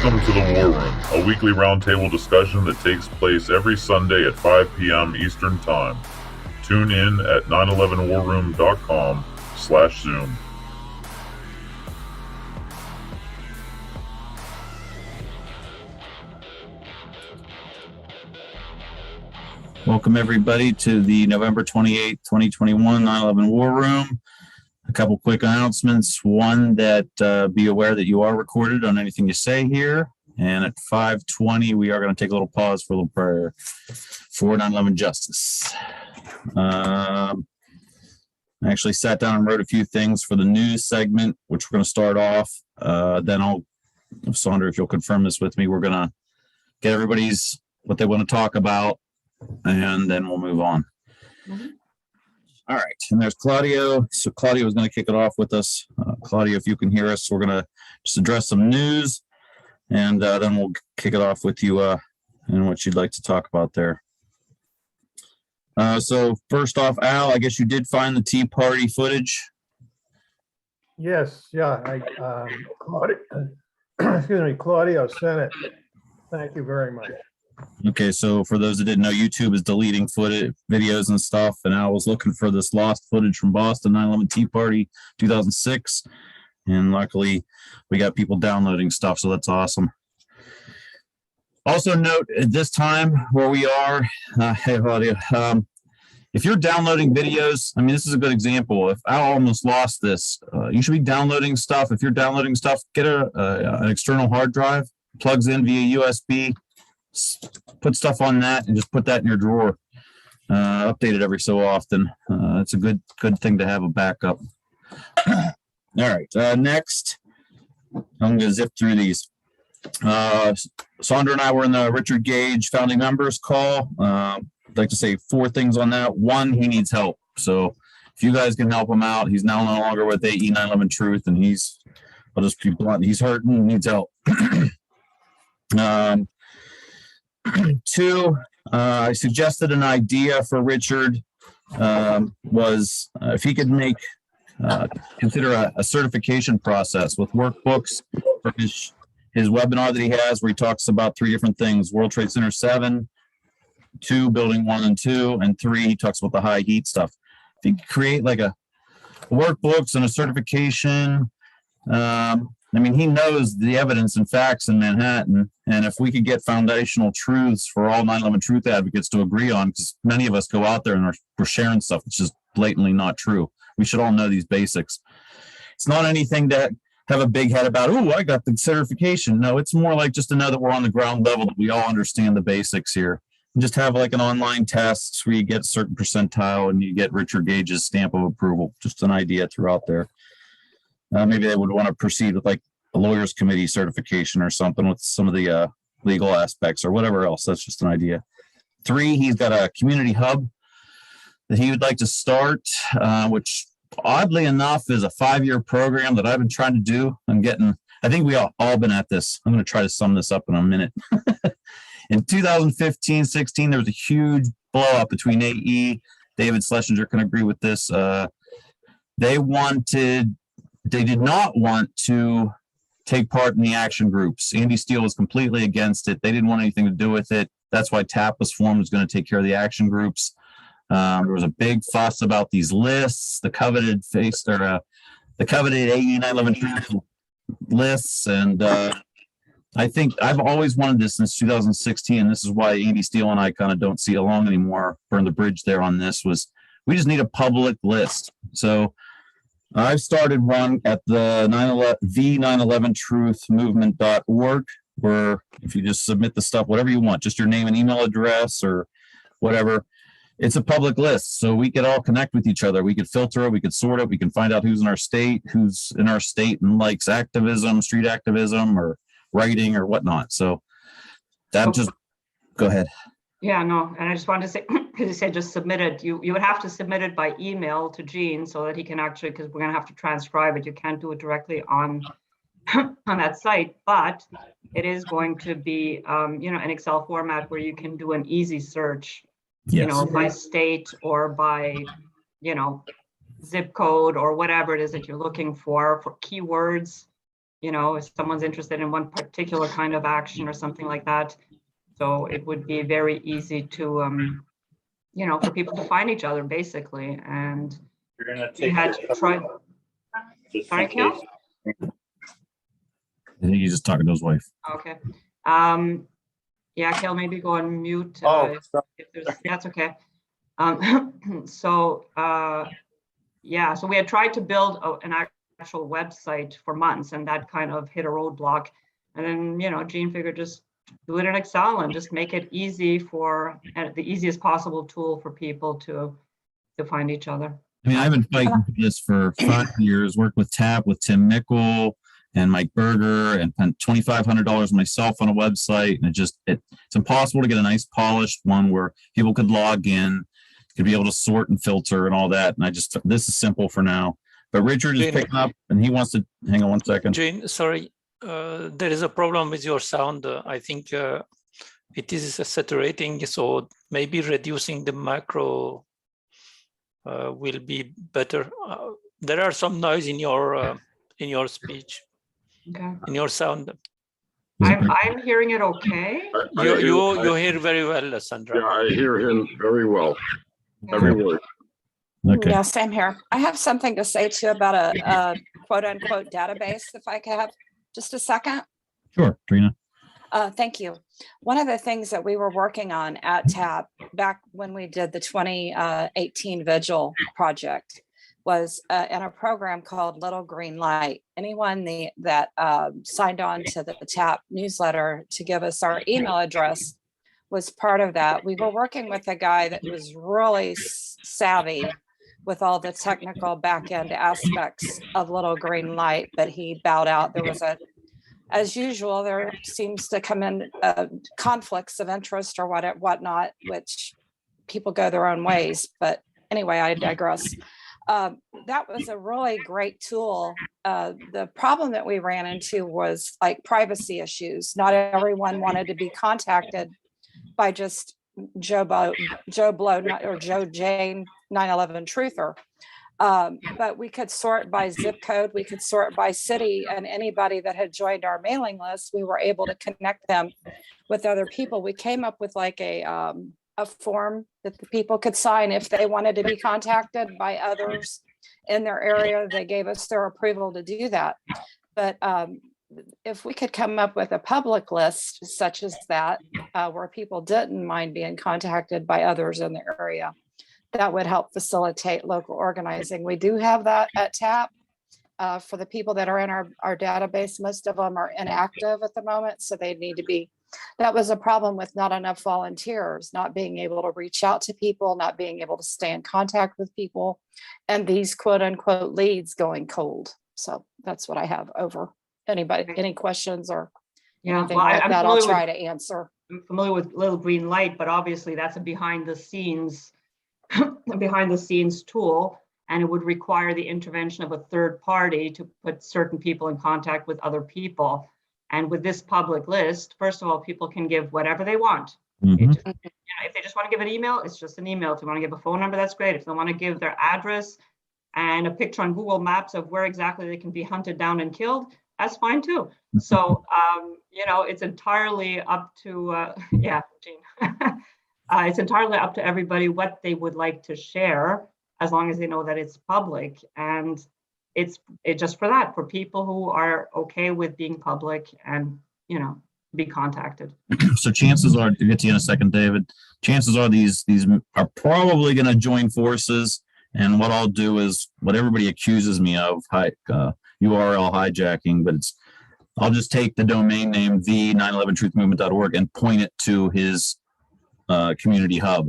Welcome to the War Room, a weekly roundtable discussion that takes place every Sunday at 5 p.m. Eastern Time. Tune in at 911warroom.com/Zoom. Welcome everybody to the November 28th, 2021 9/11 War Room. A couple quick announcements. One, that be aware that you are recorded on anything you say here. And at 5:20, we are going to take a little pause for a little prayer for 9/11 justice. I actually sat down and wrote a few things for the news segment, which we're going to start off. Then Sandra, if you'll confirm this with me, we're going to get everybody's what they want to talk about, and then we'll move on. Mm-hmm. All right, and there's Claudio. So Claudio is going to kick it off with us. Claudio, if you can hear us, we're going to just address some news, and then we'll kick it off with you and what you'd like to talk about there. So first off, Al, I guess you did find the Tea Party footage. Yes, yeah. Claudio sent it. Thank you very much. Okay, so for those that didn't know, YouTube is deleting footage, videos and stuff, and I was looking for this lost footage from Boston 9/11 Tea Party 2006, and luckily we got people downloading stuff, so that's awesome. Also note at this time where we are, hey Claudia, if you're downloading videos, I mean, this is a good example. If I almost lost this, you should be downloading stuff. If you're downloading stuff, get an external hard drive, plugs in via USB, put stuff on that and just put that in your drawer. Update it every so often. It's a good thing to have a backup. All right, next, I'm going to zip through these. Sandra and I were in the Richard Gage founding members call. I'd like to say 4 things on that. 1, he needs help. So if you guys can help him out, he's now no longer with AE 9/11 Truth, and I'll just be blunt, he's hurting and needs help. 2, I suggested an idea for Richard was if he could consider a certification process with workbooks for his webinar that he has, where he talks about 3 different things: World Trade Center 7, 2, Building 1 and 2, and 3, he talks about the high heat stuff. If he could create like a workbooks and a certification, I mean, he knows the evidence and facts in Manhattan, and if we could get foundational truths for all 9/11 truth advocates to agree on, because many of us go out there and we're sharing stuff that's just blatantly not true. We should all know these basics. It's not anything to have a big head about, oh, I got the certification. No, it's more like just to know that we're on the ground level, that we all understand the basics here. And just have like an online test where you get a certain percentile and you get Richard Gage's stamp of approval. Just an idea throughout there. Maybe they would want to proceed with like a lawyers committee certification or something with some of the legal aspects or whatever else. That's just an idea. 3, he's got a community hub that he would like to start, which oddly enough is a 5-year program that I've been trying to do. I think we all been at this. I'm going to try to sum this up in a minute. In 2015-16, there was a huge blow up between AE. David Slesinger can agree with this. They did not want to take part in the action groups. Andy Steele was completely against it. They didn't want anything to do with it. That's why TAP was formed, was going to take care of the action groups. There was a big fuss about these lists, the coveted AE 9/11 lists, and I think I've always wanted this since 2016. And this is why Andy Steele and I kind of don't see along anymore. Burn the bridge there on this. Was we just need a public list. So I've started one at the 911truthmovement.org, where if you just submit the stuff, whatever you want, just your name and email address or whatever, it's a public list. So we could all connect with each other. We could filter it, we could sort it, we can find out who's in our state and likes activism, street activism, or writing or whatnot. So that just, go ahead. Yeah, no, and I just wanted to say, because you said just submit it, you would have to submit it by email to Gene so that he can actually, because we're going to have to transcribe it. You can't do it directly on that site, but it is going to be, an Excel format where you can do an easy search, yes, by state or by, zip code or whatever it is that you're looking for keywords. if someone's interested in one particular kind of action or something like that. So it would be very easy to, for people to find each other basically. And You're gonna we take had this up tried. just Sorry, in Cayle? case. I think he's just talking to his wife. Okay. Yeah, Cayle, maybe go on mute. Oh, That's okay. So we had tried to build an actual website for months, and that kind of hit a roadblock. And then, Jean figured just do it in Excel and just make it easy for the easiest possible tool for people to find each other. I mean, I've been fighting for this for 5 years, worked with TAP, with Tim Mickle and Mike Berger, and spent $2,500 myself on a website. And it's impossible to get a nice polished one where people could log in, could be able to sort and filter and all that. And this is simple for now. But Richard is Jane. picking up and he wants to, hang on one second. Jane, sorry, there is a problem with your sound. I think it is saturating, so maybe reducing the macro will be better. There are some noise in your speech, Okay. in your sound. I'm hearing it okay. You hear very well, Sandra. Yeah, I hear him very well, every word. Okay. Yeah, same here. I have something to say too about a quote unquote database, if I could have just a second. Sure, Trina. Thank you. One of the things that we were working on at TAP back when we did the 2018 Vigil project was in a program called Little Green Light. Anyone that signed on to the TAP newsletter to give us our email address was part of that. We were working with a guy that was really savvy with all the technical back end aspects of Little Green Light, but he bowed out. There was as usual, there seems to come in conflicts of interest or whatnot, which people go their own ways. But anyway, I digress. That was a really great tool. The problem that we ran into was like privacy issues. Not everyone wanted to be contacted by just Joe Blow or Joe Jane 9/11 truther. But we could sort by zip code, we could sort by city, and anybody that had joined our mailing list, we were able to connect them with other people. We came up with like a form that the people could sign if they wanted to be contacted by others in their area. They gave us their approval to do that. But if we could come up with a public list such as that, where people didn't mind being contacted by others in the area, that would help facilitate local organizing. We do have that at TAP. For the people that are in our database, most of them are inactive at the moment, so they need to be. That was a problem with not enough volunteers, not being able to reach out to people, not being able to stay in contact with people, and these quote unquote leads going cold. So that's what I have over. Anybody, any questions or anything like that, I'll try to answer. I'm familiar with Little Green Light, but obviously that's a behind the scenes tool, and it would require the intervention of a third party to put certain people in contact with other people. And with this public list, first of all, people can give whatever they want. Mhm. If they just want to give an email, it's just an email. If they want to give a phone number, that's great. If they want to give their address and a picture on Google Maps of where exactly they can be hunted down and killed, that's fine too. So, it's entirely up to, Jean. It's entirely up to everybody what they would like to share, as long as they know that it's public. And it's just for people who are okay with being public and, be contacted. So chances are, to get to you in a second, David, chances are these are probably going to join forces. And what I'll do is what everybody accuses me of, URL hijacking, but I'll just take the domain name, the911truthmovement.org, and point it to his community hub,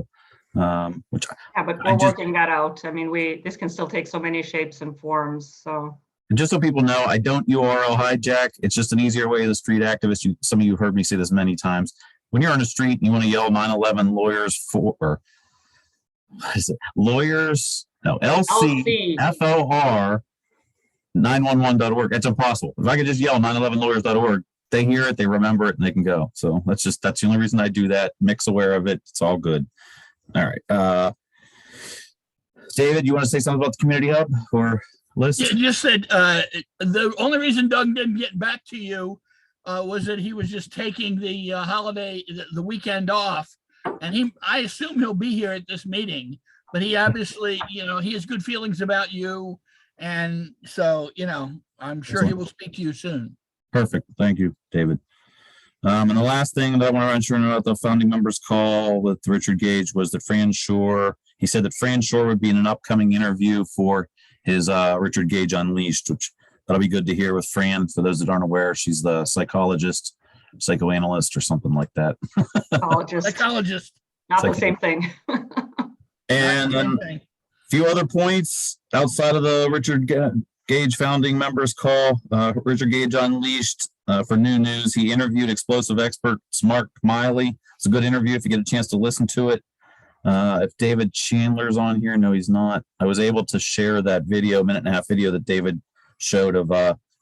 which But we're working that out. I mean, this can still take so many shapes and forms. So just so people know, I don't URL hijack. It's just an easier way. The street activists, some of you have heard me say this many times. When you're on the street and you want to yell 9/11 lawyers for, or what is it? Lawyers, no, LCFOR 911.org. It's impossible. If I could just yell 911lawyers.org, they hear it, they remember it, and they can go. So that's the only reason I do that. Mick's aware of it. It's all good. All right. David, you want to say something about the community hub, or list? Yeah, just that the only reason Doug didn't get back to you was that he was just taking the holiday, the weekend off. And I assume he'll be here at this meeting, but he obviously, he has good feelings about you. And so, I'm sure he will speak to you soon. Perfect. Thank you, David. And the last thing that I want to mention about the founding members call with Richard Gage was that Fran Shore, he said that Fran Shore would be in an upcoming interview for his Richard Gage Unleashed, which that'll be good to hear with Fran. For those that aren't aware, she's the psychologist, psychoanalyst, or something like that. Psychologist. Not the same thing. And a few other points outside of the Richard Gage founding members call. Richard Gage Unleashed, for new news, he interviewed explosive experts Mark Miley. It's a good interview if you get a chance to listen to it. If David Chandler's on here, no, he's not. I was able to share that video, minute-and-a-half video that David showed of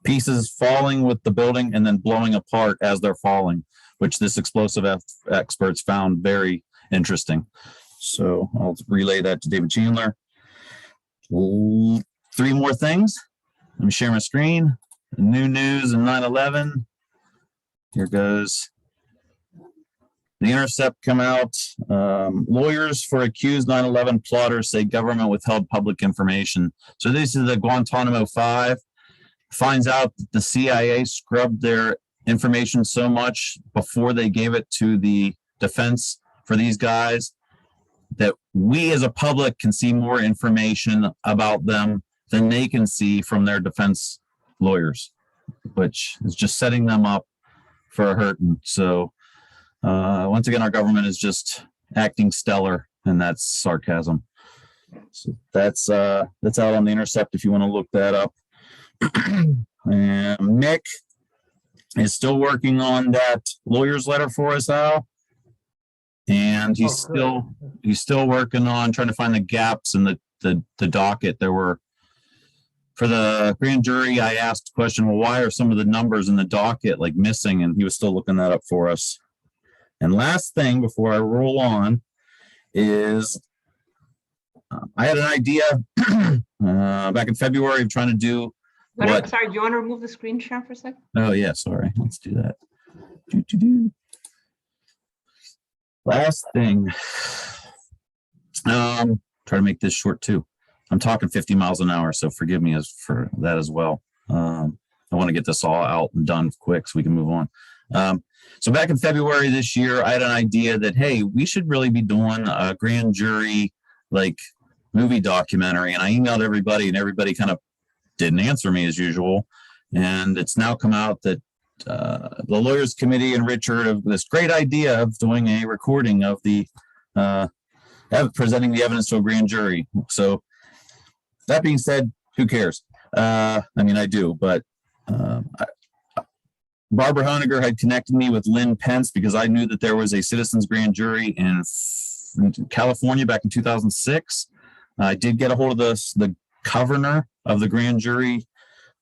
pieces falling with the building and then blowing apart as they're falling, which this explosive experts found very interesting. So I'll relay that to David Chandler. 3 more things. Let me share my screen. New news in 9/11. Here goes. The Intercept come out. Lawyers for accused 9/11 plotters say government withheld public information. So this is the Guantanamo 5. Finds out that the CIA scrubbed their information so much before they gave it to the defense for these guys that we as a public can see more information about them than they can see from their defense lawyers, which is just setting them up for a hurting. So once again, our government is just acting stellar, and that's sarcasm. So that's out on the Intercept if you want to look that up. And Mick is still working on that lawyer's letter for us, Al. And he's still working on trying to find the gaps in the docket. There were, for the grand jury, I asked the question, well, why are some of the numbers in the docket like missing? And he was still looking that up for us. And last thing before I roll on is I had an idea back in February of trying to do what? Sorry, do you want to remove the screen share for a second? Oh yeah, sorry. Let's do that. Last thing. Try to make this short too. I'm talking 50 miles an hour, so forgive me for that as well. I want to get this all out and done quick so we can move on. So back in February this year, I had an idea that, hey, we should really be doing a grand jury like movie documentary. And I emailed everybody, and everybody kind of didn't answer me as usual. And it's now come out that the Lawyers Committee and Richard have this great idea of doing a recording of the presenting the evidence to a grand jury. So that being said, who cares? I mean, I do, but Barbara Honegger had connected me with Lynn Pence because I knew that there was a citizens grand jury in California back in 2006. I did get a hold of the governor of the grand jury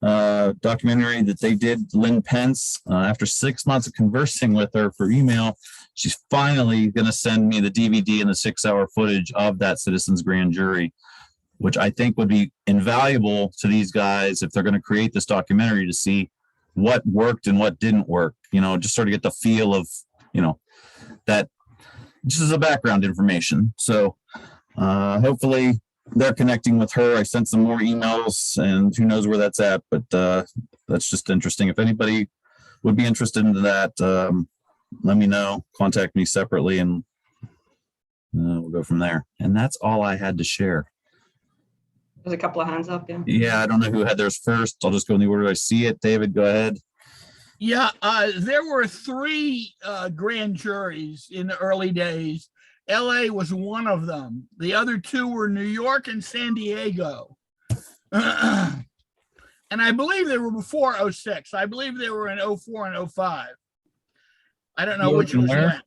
documentary that they did, Lynn Pence. After 6 months of conversing with her for email, she's finally going to send me the DVD and the 6-hour footage of that citizens grand jury, which I think would be invaluable to these guys if they're going to create this documentary to see what worked and what didn't work, just sort of get the feel of, that just as a background information. So hopefully they're connecting with her. I sent some more emails and who knows where that's at, but that's just interesting. If anybody would be interested in that, let me know, contact me separately, and we'll go from there. And that's all I had to share. There's a couple of hands up, yeah. Yeah, I don't know who had theirs first. I'll just go in the order I see it. David, go ahead. Yeah, there were 3 grand juries in the early days. LA was one of them. The other 2 were New York and San Diego. And I believe they were before 06. I believe they were in 04 and 05. I don't know which was when.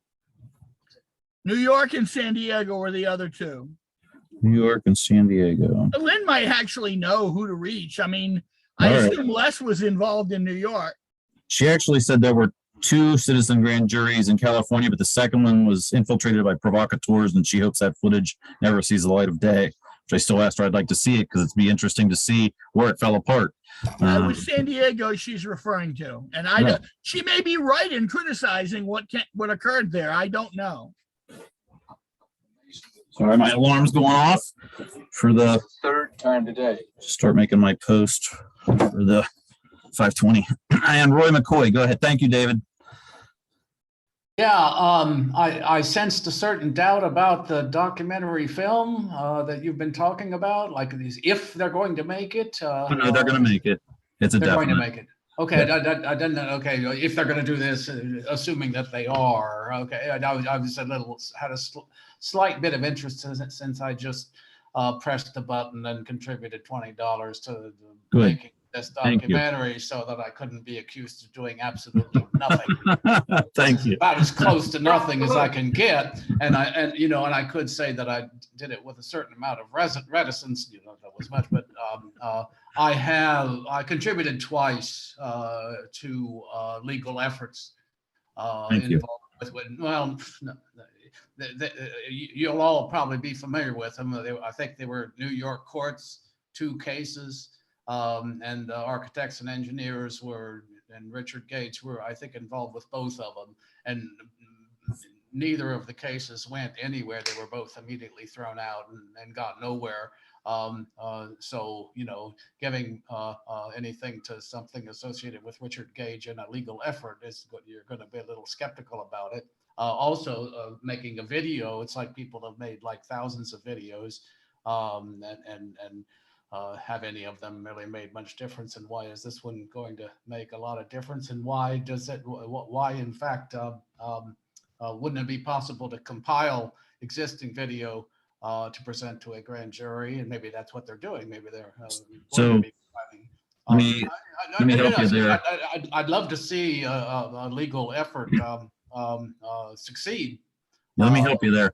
New York and San Diego were the other 2. New York and San Diego. Lynn might actually know who to reach. I mean, I assume Les was involved in New York. She actually said there were 2 citizen grand juries in California, but the second one was infiltrated by provocateurs, and she hopes that footage never sees the light of day. which I still asked her I'd like to see it because it'd be interesting to see where it fell apart. That was San Diego she's referring to. And I don't, she may be right in criticizing what occurred there. I don't know. Sorry, my alarm's going off for the Third time today. start making my post for the 520. And Roy McCoy, go ahead. Thank you, David. Yeah, I sensed a certain doubt about the documentary film that you've been talking about, like these, if they're going to make it. No, they're going to make it. It's a They're going to definite. make it. Okay, I didn't know. Okay, if they're going to do this, assuming that they are. Okay, I was a little, had a slight bit of interest since I just pressed the button and contributed $20 to making this documentary so that I couldn't be accused of doing absolutely nothing. Thank you. About as close to nothing as I can get, and I could say that I did it with a certain amount of reticence. That was much, but I contributed twice to legal efforts involved with. Well, no, you'll all probably be familiar with them. I think they were New York courts, 2 cases. And architects and engineers and Richard Gage were, I think, involved with both of them. And neither of the cases went anywhere. They were both immediately thrown out and got nowhere. So, giving anything to something associated with Richard Gage in a legal effort you're going to be a little skeptical about it. Also, making a video, it's like people have made like thousands of videos, have any of them really made much difference? And why is this one going to make a lot of difference? And why in fact, wouldn't it be possible to compile existing video to present to a grand jury? And maybe that's what they're doing. Maybe they're So let me help you there. I'd love to see a legal effort succeed. Let me help you there.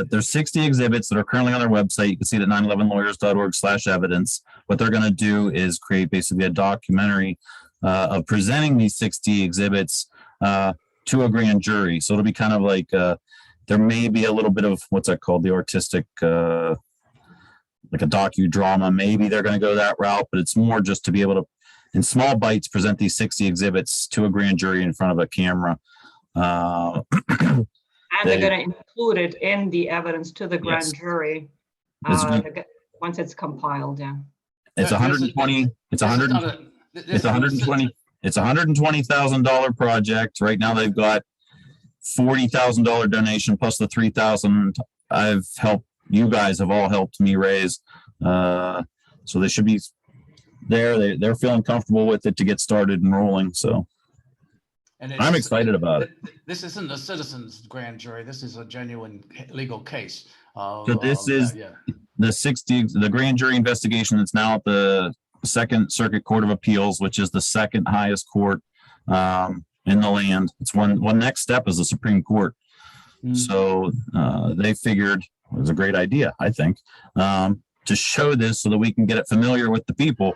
There's 60 exhibits that are currently on their website. You can see it at 911lawyers.org/evidence. What they're going to do is create basically a documentary of presenting these 60 exhibits to a grand jury. So it'll be kind of like there may be a little bit of what's that called, the artistic, like a docudrama. Maybe they're going to go that route, but it's more just to be able to, in small bites, present these 60 exhibits to a grand jury in front of a camera. And they're going to include it in the evidence to the grand jury once it's compiled. Yeah, it's 120. It's 100. It's 120. It's $120,000 project. Right now they've got $40,000 donation plus the $3,000 I've helped. You guys have all helped me raise. So they should be there. They're feeling comfortable with it to get started and rolling. So. And I'm excited about it. This isn't a citizen's grand jury. This is a genuine legal case. So this is the grand jury investigation that's now at the Second Circuit Court of Appeals, which is the second highest court in the land. It's one next step is the Supreme Court. So they figured it was a great idea, I think, to show this so that we can get it familiar with the people.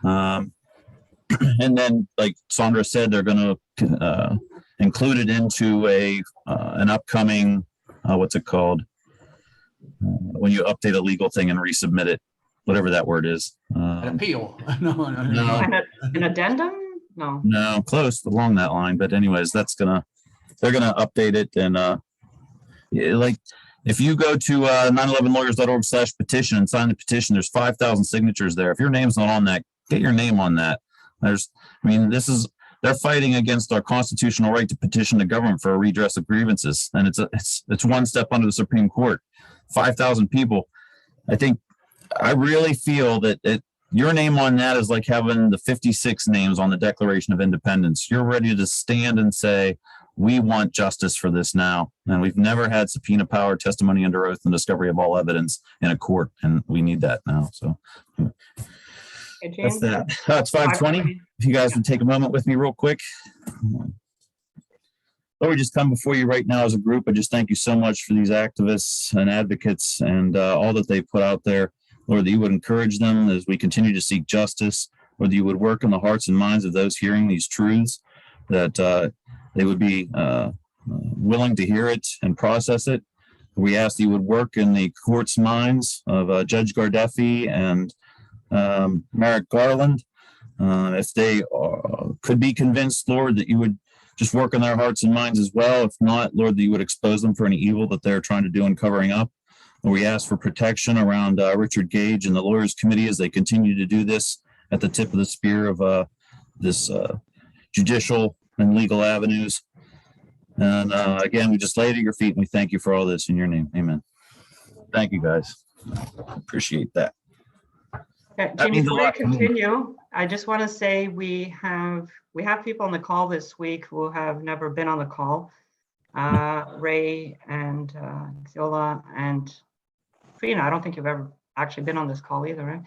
And then, like Sandra said, they're going to include it into an upcoming, what's it called? When you update a legal thing and resubmit it, whatever that word is. An appeal. No. An addendum? No, close along that line. But anyways, they're going to update it. And like if you go to 911lawyers.org/petition and sign the petition, there's 5,000 signatures there. If your name's not on that, get your name on that. They're fighting against our constitutional right to petition the government for a redress of grievances. And it's one step under the Supreme Court. 5,000 people. I really feel that your name on that is like having the 56 names on the Declaration of Independence. You're ready to stand and say, we want justice for this now. And we've never had subpoena power, testimony under oath, and discovery of all evidence in a court. And we need that now. So that's that. It's 5:20. If you guys would take a moment with me real quick. Lord, we just come before you right now as a group. I just thank you so much for these activists and advocates and all that they put out there. Lord, that you would encourage them as we continue to seek justice. Lord, that you would work in the hearts and minds of those hearing these truths, that they would be willing to hear it and process it. We asked that you would work in the court's minds of Judge Gardeffi and Merrick Garland. If they could be convinced, Lord, that you would just work in their hearts and minds as well. If not, Lord, that you would expose them for any evil that they're trying to do and covering up. We ask for protection around Richard Gage and the Lawyers Committee as they continue to do this at the tip of the spear of this judicial and legal avenues. And again, we just lay it at your feet and we thank you for all this in your name. Amen. Thank you, guys. Appreciate that. Okay, That Jimmy, means a before I lot to me. continue, I just want to say we have people on the call this week who have never been on the call. Ray and Xiola and Trina, I don't think you've ever actually been on this call either,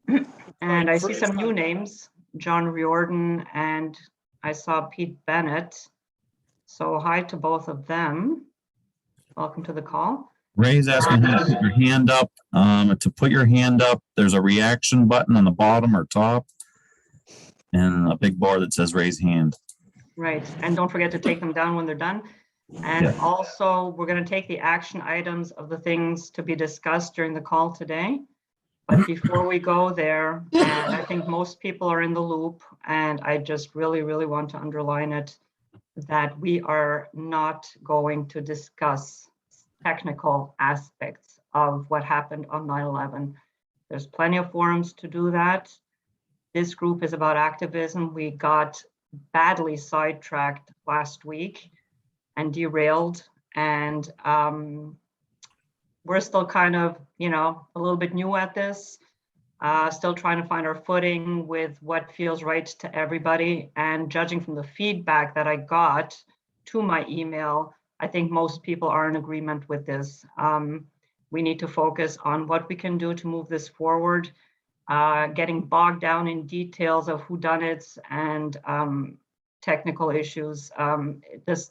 right? And I see some new names, John Riordan, and I saw Pete Bennett. So hi to both of them. Welcome to the call. Ray's asking you to put your hand up. To put your hand up, there's a reaction button on the bottom or top and a big bar that says raise hand. Right, and don't forget to take them down when they're done. And Yeah. also, we're going to take the action items of the things to be discussed during the call today. But before we go there, and I think most people are in the loop, and I just really, really want to underline it, that we are not going to discuss technical aspects of what happened on 9/11. There's plenty of forums to do that. This group is about activism. We got badly sidetracked last week and derailed, and we're still kind of, a little bit new at this, still trying to find our footing with what feels right to everybody. And judging from the feedback that I got to my email, I think most people are in agreement with this. We need to focus on what we can do to move this forward. Getting bogged down in details of whodunits and technical issues, this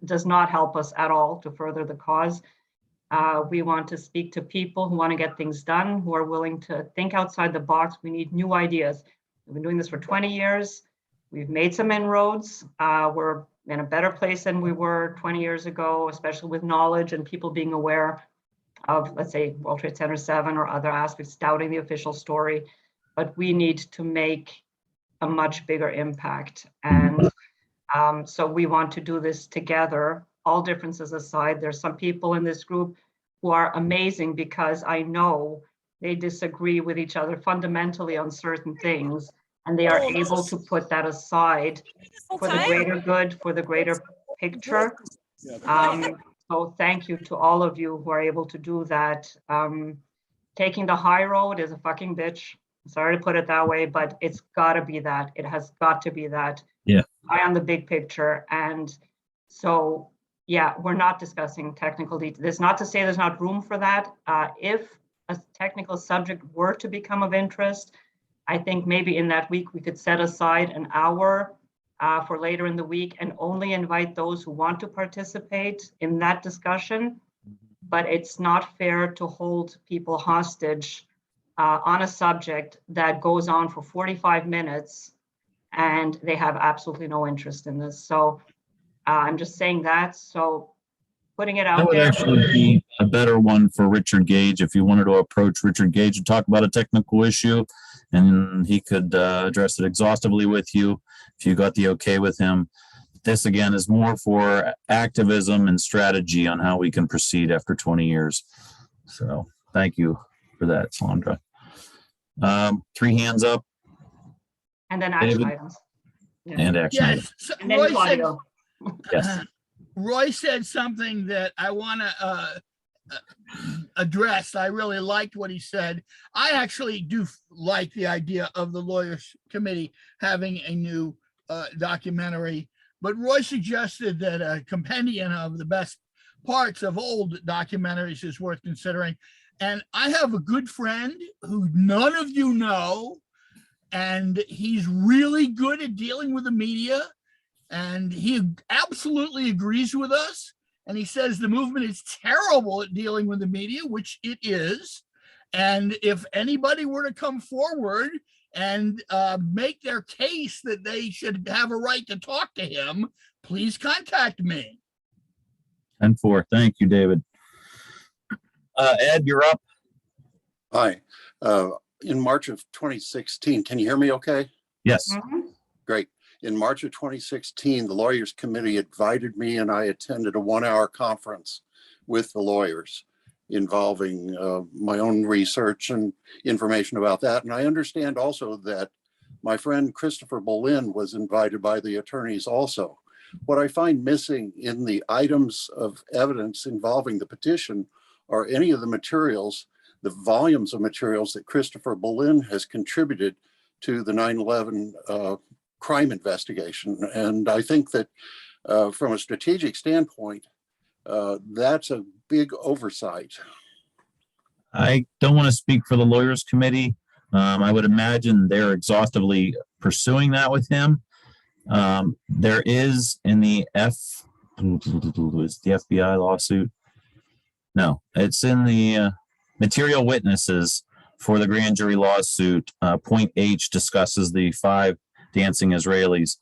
does not help us at all to further the cause. We want to speak to people who want to get things done, who are willing to think outside the box. We need new ideas. We've been doing this for 20 years. We've made some inroads. We're in a better place than we were 20 years ago, especially with knowledge and people being aware of, let's say, World Trade Center 7 or other aspects, doubting the official story. But we need to make a much bigger impact. And so we want to do this together, all differences aside. There's some people in this group who are amazing because I know they disagree with each other fundamentally on certain things, and they are able to put that aside for the greater good, for the greater picture. So thank you to all of you who are able to do that. Taking the high road is a fucking bitch. Sorry to put it that way, but it's gotta be that. It has got to be that. Yeah. Eye on the big picture. And so, yeah, we're not discussing technical details. That's not to say there's not room for that. If a technical subject were to become of interest, I think maybe in that week we could set aside an hour for later in the week and only invite those who want to participate in that discussion. But it's not fair to hold people hostage on a subject that goes on for 45 minutes and they have absolutely no interest in this. So I'm just saying that. So putting it out That would there. actually be a better one for Richard Gage if you wanted to approach Richard Gage and talk about a technical issue, and he could address it exhaustively with you if you got the okay with him. This again is more for activism and strategy on how we can proceed after 20 years. So thank you for that, Sandra. 3 hands up. And then action David? items. Yeah. And action. Yes, so And then Roy said, Claudio. Yes. Roy said something that I want to address. I really liked what he said. I actually do like the idea of the Lawyers Committee having a new documentary, but Roy suggested that a compendium of the best parts of old documentaries is worth considering. And I have a good friend who none of you know, and he's really good at dealing with the media. And he absolutely agrees with us. And he says the movement is terrible at dealing with the media, which it is. And if anybody were to come forward and make their case that they should have a right to talk to him, please contact me. 10-4. Thank you, David. Ed, you're up. Hi. In March of 2016, can you hear me okay? Yes. Mhm. Great. In March of 2016, the Lawyers Committee invited me and I attended a 1-hour conference with the lawyers involving my own research and information about that. And I understand also that my friend Christopher Boleyn was invited by the attorneys also. What I find missing in the items of evidence involving the petition are any of the materials, the volumes of materials that Christopher Boleyn has contributed to the 9/11 crime investigation. And I think that from a strategic standpoint, that's a big oversight. I don't want to speak for the Lawyers Committee. I would imagine they're exhaustively pursuing that with him. There is in the FBI lawsuit. No, it's in the material witnesses for the grand jury lawsuit. Point H discusses the 5 dancing Israelis.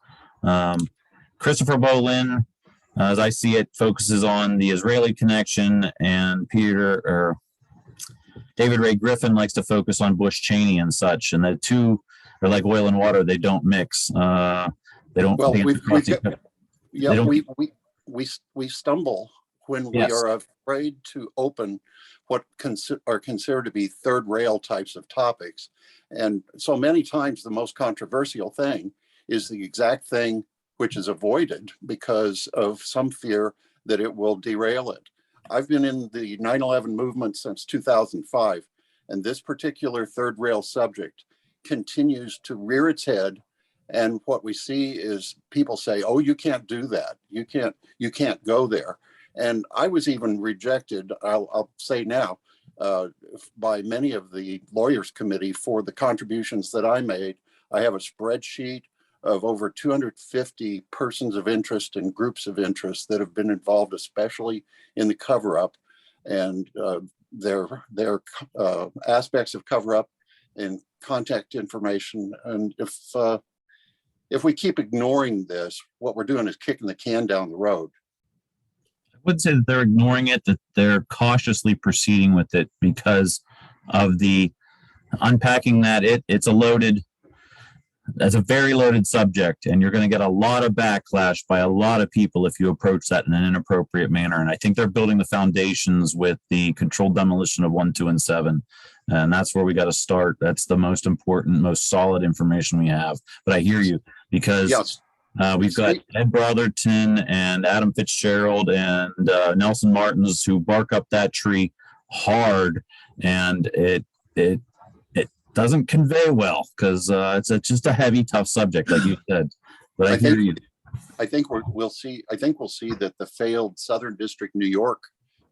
Christopher Boleyn, as I see it, focuses on the Israeli connection, and David Ray Griffin likes to focus on Bush Cheney and such. And the two are like oil and water; they don't mix. They don't. Well, they we stumble when we Yes. are afraid to open what are considered to be third rail types of topics. And so many times the most controversial thing is the exact thing which is avoided because of some fear that it will derail it. I've been in the 9/11 movement since 2005, and this particular third rail subject continues to rear its head. And what we see is people say, "Oh, you can't do that. You can't go there." And I was even rejected, I'll say now, by many of the Lawyers Committee for the contributions that I made. I have a spreadsheet of over 250 persons of interest and groups of interest that have been involved, especially in the cover-up, and their aspects of cover-up and contact information. And if we keep ignoring this, what we're doing is kicking the can down the road. I wouldn't say that they're ignoring it, that they're cautiously proceeding with it because of the unpacking that that's a very loaded subject, and you're going to get a lot of backlash by a lot of people if you approach that in an inappropriate manner. And I think they're building the foundations with the controlled demolition of 1, 2, and 7. And that's where we got to start. That's the most important, most solid information we have. But I hear you, because Yes. we've got Ed Brotherton and Adam Fitzgerald and Nelson Martins who bark up that tree hard, and it doesn't convey well because it's just a heavy, tough subject, like you said. But I hear you. I think we'll see that the failed Southern District New York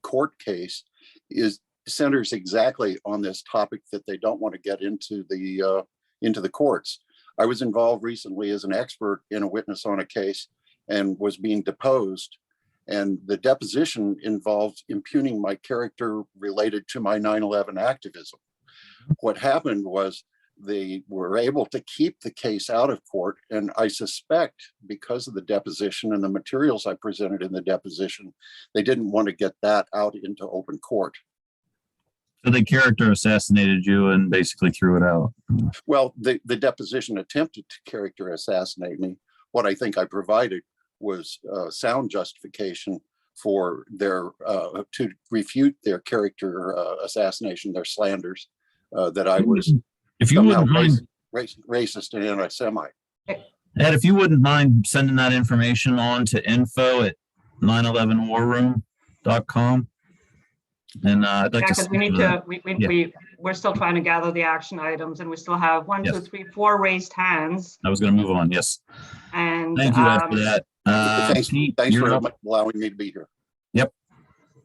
court case centers exactly on this topic, that they don't want to get into the courts. I was involved recently as an expert in a witness on a case and was being deposed, and the deposition involved impugning my character related to my 9/11 activism. What happened was they were able to keep the case out of court, and I suspect because of the deposition and the materials I presented in the deposition, they didn't want to get that out into open court. So they character assassinated you and basically threw it out. Well, the deposition attempted to character assassinate me. What I think I provided was sound justification for their to refute their character assassination, their slanders, that I was If you wouldn't mind, racist and anti-Semite. Ed, if you wouldn't mind sending that information on to info@911warroom.com. And I'd like to. Because we need to, we're still trying to gather the action items, and we still have 1, 2, 3, 4 raised hands. I was going to move on. Yes. And Thank you, Ed, for that. Pete, Thanks you're for up. allowing me to be here. Yep.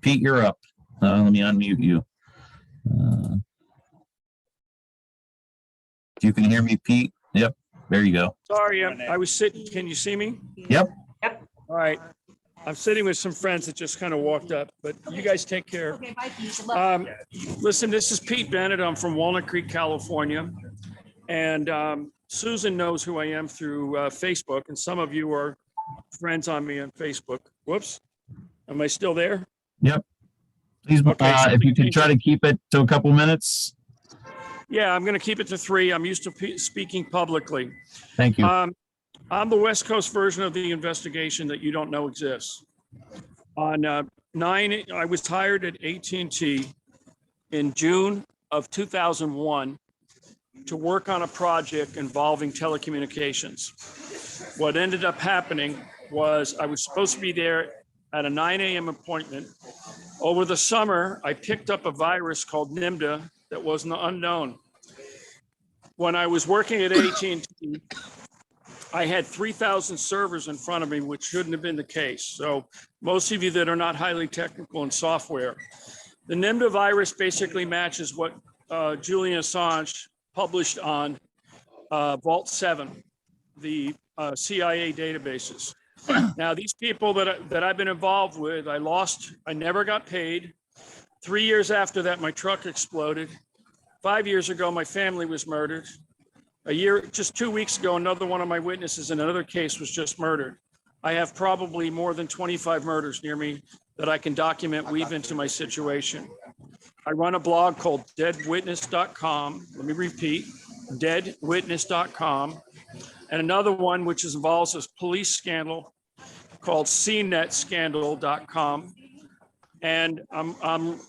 Pete, you're up. Let me unmute you. If you can hear me, Pete. Yep. There you go. Sorry, I was sitting. Can you see me? Yep. Yep. All right. I'm sitting with some friends that just kind of walked up, but you guys take care. Listen, this is Pete Bennett. I'm from Walnut Creek, California. And Susan knows who I am through Facebook, and some of you are friends on me on Facebook. Whoops. Am I still there? Yep. Please, Okay, if something you could try to keep it to a couple minutes. Yeah, I'm going to keep it to 3. I'm used to speaking publicly. Thank you. I'm the West Coast version of the investigation that you don't know exists. On I was hired at AT&T in June of 2001 to work on a project involving telecommunications. What ended up happening was I was supposed to be there at a 9 a.m. appointment. Over the summer, I picked up a virus called NIMDA that was unknown. When I was working at AT&T, I had 3,000 servers in front of me, which shouldn't have been the case. So most of you that are not highly technical in software, the NIMDA virus basically matches what Julian Assange published on Vault 7, the CIA databases. Now, these people that I've been involved with, I never got paid. 3 years after that, my truck exploded. 5 years ago, my family was murdered. Just 2 weeks ago, another one of my witnesses in another case was just murdered. I have probably more than 25 murders near me that I can document, weave into my situation. I run a blog called deadwitness.com. Let me repeat, deadwitness.com. And another one, which involves a police scandal called cnetscandal.com. And I'm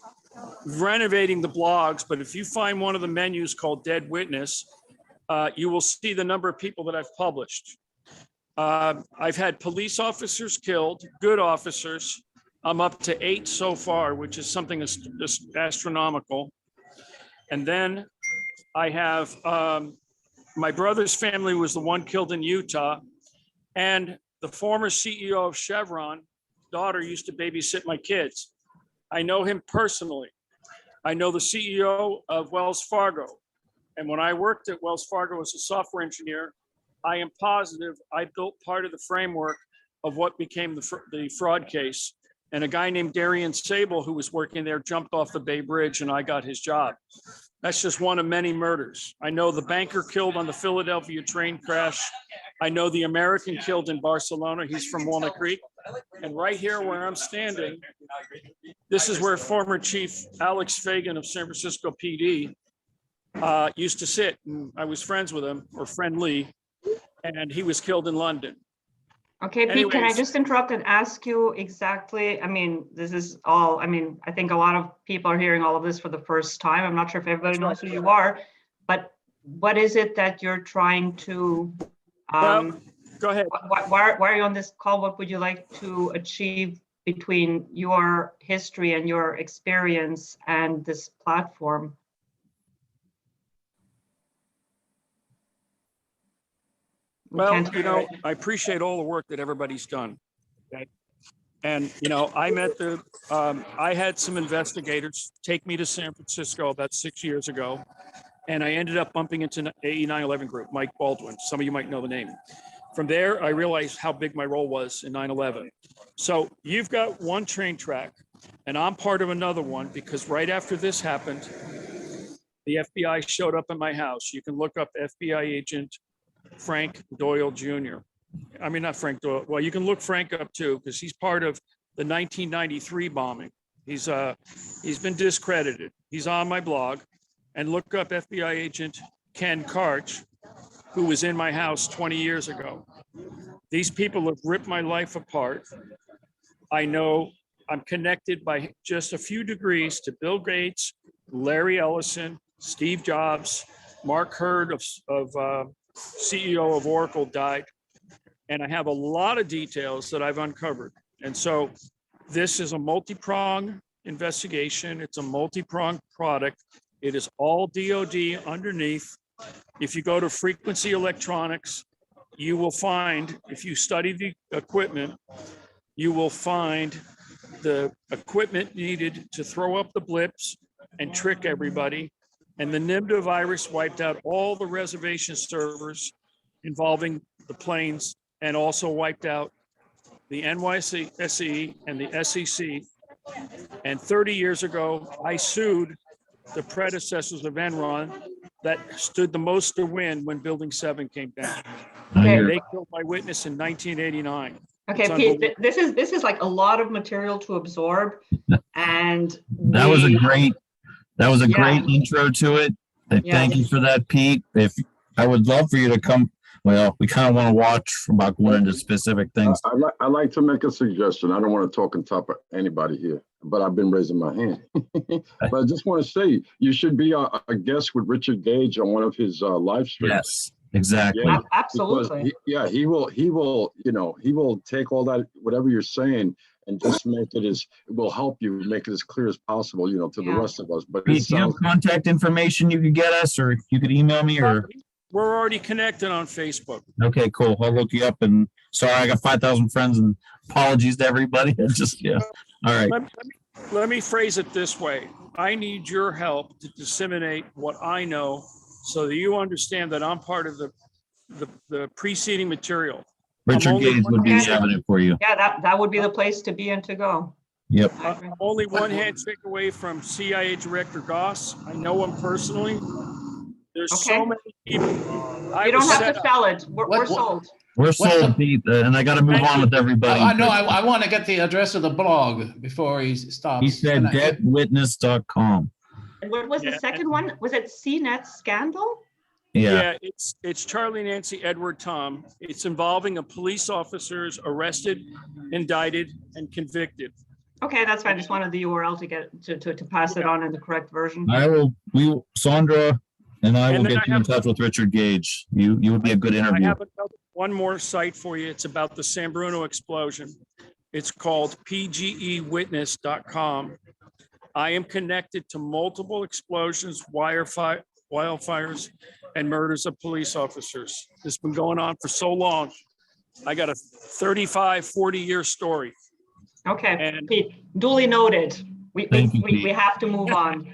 renovating the blogs, but if you find one of the menus called Dead Witness, you will see the number of people that I've published. I've had police officers killed, good officers. I'm up to 8 so far, which is something just astronomical. And then I have my brother's family was the one killed in Utah, and the former CEO of Chevron daughter used to babysit my kids. I know him personally. I know the CEO of Wells Fargo. And when I worked at Wells Fargo as a software engineer, I am positive I built part of the framework of what became the fraud case. And a guy named Darian Sable, who was working there, jumped off the Bay Bridge and I got his job. That's just one of many murders. I know the banker killed on the Philadelphia train crash. I know the American killed in Barcelona. He's from Walnut Creek. And right here where I'm standing, this is where former Chief Alex Fagan of San Francisco PD used to sit. And I was friends with him, or friendly, and he was killed in London. Okay, Pete, can I just interrupt and ask you exactly, I mean, this is all, I mean, I think a lot of people are hearing all of this for the first time. I'm not sure if everybody knows who you are, but what is it that you're trying to, go ahead. Why are you on this call? What would you like to achieve between your history and your experience and this platform? Well, you know, I appreciate all the work that everybody's done. Okay? And, you know, I had some investigators take me to San Francisco about 6 years ago, and I ended up bumping into AE 9/11 group, Mike Baldwin. Some of you might know the name. From there, I realized how big my role was in 9/11. So you've got one train track, and I'm part of another one because right after this happened, the FBI showed up at my house. You can look up FBI agent Frank Doyle Jr. I mean, not Frank Doyle. Well, you can look Frank up too, because he's part of the 1993 bombing. He's been discredited. He's on my blog, and look up FBI agent Ken Karch, who was in my house 20 years ago. These people have ripped my life apart. I know I'm connected by just a few degrees to Bill Gates, Larry Ellison, Steve Jobs, Mark Hurd of CEO of Oracle died. And I have a lot of details that I've uncovered. And so this is a multi-pronged investigation. It's a multi-pronged product. It is all DOD underneath. If you go to Frequency Electronics, you will find, if you study the equipment, you will find the equipment needed to throw up the blips and trick everybody. And the NIMDA virus wiped out all the reservation servers involving the planes and also wiped out the NYSE and the SEC. And 30 years ago, I sued the predecessors of Enron that stood the most to win when Building 7 came down. Okay. They killed my witness in 1989. Okay, Pete, this is like a lot of material to absorb. And That was a we- great Yeah. intro to it. Yeah. Thank you for that, Pete. If I would love for you to come, well, we kind of want to watch about going into specific things. I'd like to make a suggestion. I don't want to talk on top of anybody here, but I've been raising my hand. But I just want to say, you should be a guest with Richard Gage on one of his live streams. Yes, exactly. Yeah, Absolutely. He will take all that, whatever you're saying, and just make it will help you make it as clear as possible, to the rest of us. But it Pete, do you have sounds, contact information you could get us, or you could email me, or? We're already connected on Facebook. Okay, cool. I'll look you up, and sorry, I got 5,000 friends, and apologies to everybody. It's just, yeah. All right. Let me phrase it this way. I need your help to disseminate what I know so that you understand that I'm part of the preceding material. Richard Gage would be the avenue for you. Yeah, that would be the place to be and to go. Yep. I'm only one handshake away from CIA Director Goss. I know him personally. There's so many people. You don't have to sell it. We're sold. We're sold, Pete, and I got to move on with everybody. I know, I want to get the address of the blog before he stops. He said getwitness.com. And what was the second one? Was it CNET scandal? Yeah. It's Charlie Nancy Edward Tom. It's involving a police officers arrested, indicted, and convicted. Okay, that's fine. I just wanted the URL to get to pass it on in the correct version. Sandra and I will get you in touch with Richard Gage. You would be a good interview. I have one more site for you. It's about the San Bruno explosion. It's called pgewitness.com. I am connected to multiple explosions, wildfires, and murders of police officers. This has been going on for so long. I got a 35, 40-year story. Okay, And Pete, duly noted. We have to move on.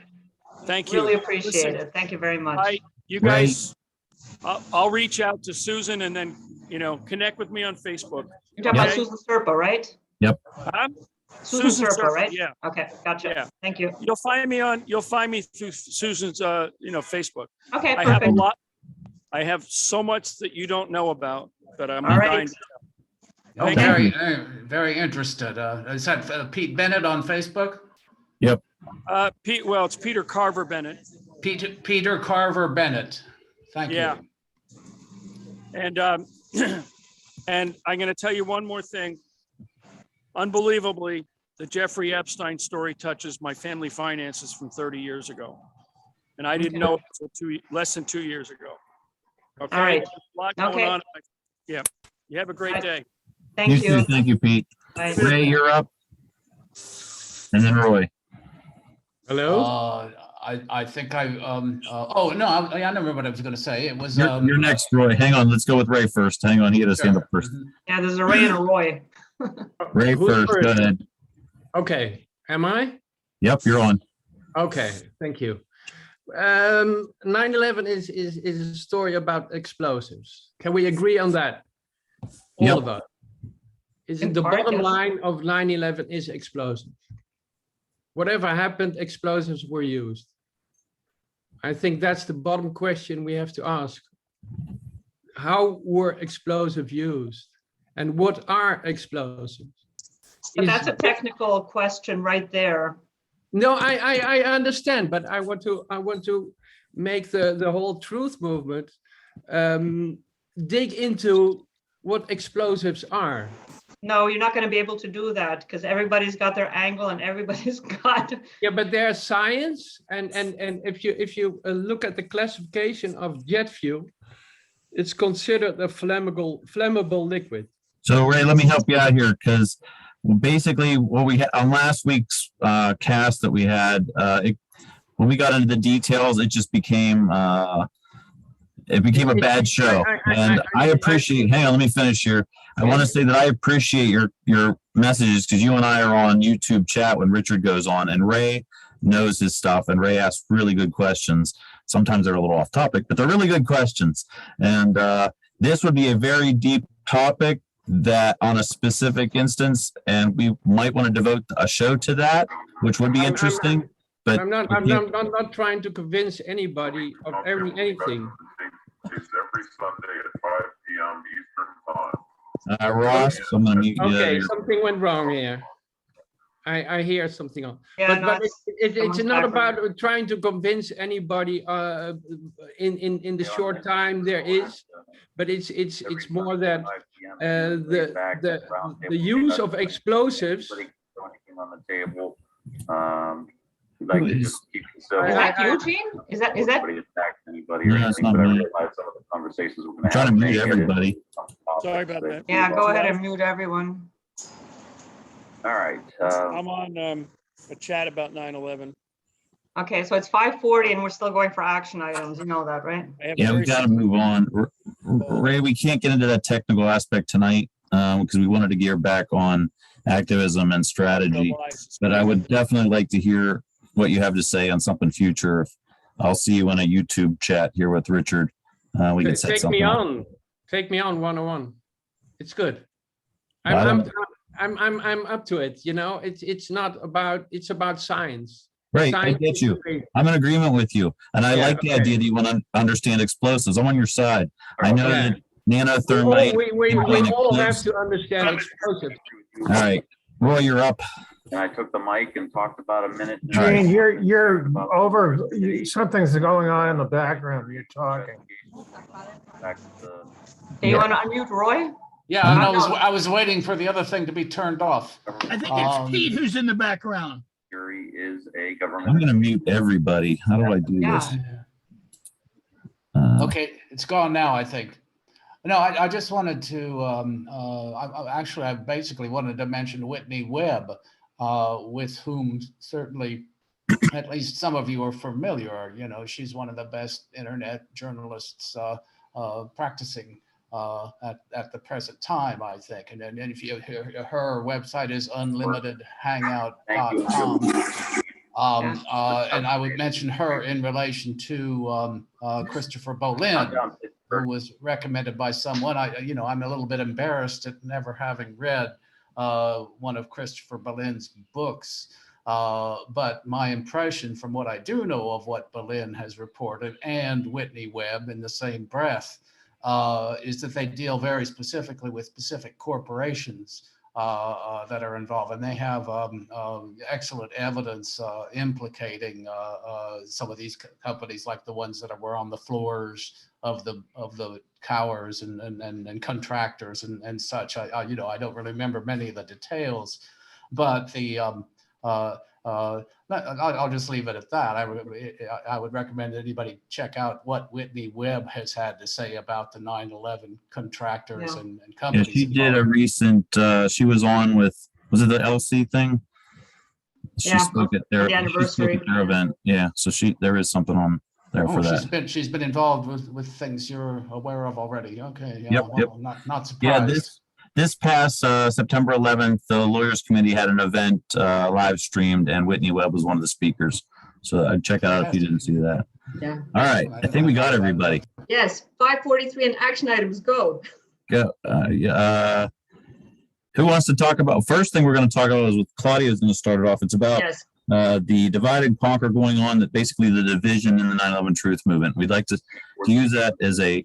Thank you. Really appreciate it. Thank you very much. You guys, I'll reach out to Susan and then, connect with me on Facebook. You're talking about Susan Serpa, right? Yep. Susan Serpa, right? Yeah. Okay, gotcha. Yeah. Thank you. You'll find me through Susan's, Facebook. Okay, I have a perfect. lot. I have so much that you don't know about that I'm All right. dying to tell. Oh, Thank very interested. Is that Pete Bennett on Facebook? Yep. It's Peter Carver Bennett. Peter Carver Bennett. Thank you. Yeah. And and I'm going to tell you one more thing. Unbelievably, the Jeffrey Epstein story touches my family finances from 30 years ago. And I didn't know it until less than 2 years ago. Okay. All right. There's a lot going on. Yeah. You have a great day. Thank you. Too. Thank you, Pete. Bye. Ray, you're up. And then Roy. Hello? I think I remember what I was going to say. It was. You're next, Roy. Hang on. Let's go with Ray first. Hang on. He had his hand up first. Yeah, there's a Ray and a Roy. Ray first. Go ahead. Okay. Am I? Yep, you're on. Okay. Thank you. 9/11 is a story about explosives. Can we agree on that? All of us. Is it the bottom line of 9/11 is explosives? Whatever happened, explosives were used. I think that's the bottom question we have to ask. How were explosives used? And what are explosives? But that's a technical question right there. No, I understand, but I want to make the whole truth movement dig into what explosives are. No, you're not going to be able to do that because everybody's got their angle and everybody's got. Yeah, but there's science, and if you look at the classification of jet fuel, it's considered a flammable liquid. So Ray, let me help you out here because basically what we had on last week's cast that we had, when we got into the details, it just became a bad show. And I appreciate. Hang on, let me finish here. I want to say that I appreciate your messages because you and I are on YouTube chat when Richard goes on, and Ray knows his stuff, and Ray asks really good questions. Sometimes they're a little off topic, but they're really good questions. And this would be a very deep topic that on a specific instance, and we might want to devote a show to that, which would be interesting. But I'm not trying to convince anybody of anything. It's every Sunday at 5 p.m. Eastern Time. Ross, I'm going to mute you. Okay, something went wrong here. I hear something on. Yeah, But no, but it's it's someone's not background. about trying to convince anybody in the short time there is, but it's more that the use of explosives. Who is- Is that Eugene? Is that? No, it's not me. I'm trying to mute everybody. Sorry about that. Yeah, go ahead and mute everyone. All right. I'm on a chat about 9/11. Okay, so it's 5:40 and we're still going for action items. You know that, right? I have Yeah, we very got to move on. Ray, we can't get into that technical aspect tonight because we wanted to gear back on activism and strategy. But I would definitely like to hear what you have to say on something future. I'll see you in a YouTube chat here with Richard. We can set Take something me up. on. Take me on 101. It's good. I don't- I'm up to it. You know, it's about science. Right, I Science get is you. the way- I'm in agreement with you. And I Yeah, like the okay. idea that you want to understand explosives. I'm on your side. I know Yeah. that nanothermite. We all have eclipse. to understand explosives. All right, Roy, you're up. And I took the mic and talked about a minute. All right. Gene, you're over, something's going on in the background. You're talking. Back to the- Okay, you want to unmute Roy? Yeah, and I was waiting for the other thing to be turned off. I think it's Pete who's in the background. Jury is a I'm government. going to mute everybody. How do I do this? Okay, it's gone now, I think. No, I just wanted to, I basically wanted to mention Whitney Webb, with whom certainly at least some of you are familiar. You know, she's one of the best internet journalists practicing at the present time, I think. And then if you, her website is unlimitedhangout.com. And I would mention her in relation to Christopher Bolin, who was recommended by someone. I'm a little bit embarrassed at never having read one of Christopher Bolin's books. But my impression from what I do know of what Bolin has reported and Whitney Webb in the same breath is that they deal very specifically with specific corporations that are involved, and they have excellent evidence implicating some of these companies, like the ones that were on the floors of the towers and contractors and such. I don't really remember many of the details, but the I'll just leave it at that. I would recommend anybody check out what Whitney Webb has had to say about the 9/11 contractors and Yeah, companies. she did a recent, she was on with, was it the LC thing? She Yeah, spoke at their, the anniversary. event. Yeah, so there is something on there for that. She's been involved with things you're aware of already. Okay, yeah, Yep, yep. Not surprised. Yeah, this past September 11th, the Lawyers Committee had an event live streamed, and Whitney Webb was one of the speakers. So I'd check out if you didn't see that. Yeah. All right, I think we got everybody. Yes, 5:43 and action items, go. Go. Who wants to talk about? First thing we're going to talk about is with Claudia is going to start it off. It's about Yes. the divide and conquer going on, that basically the division in the 9/11 truth movement. We'd like to use that as an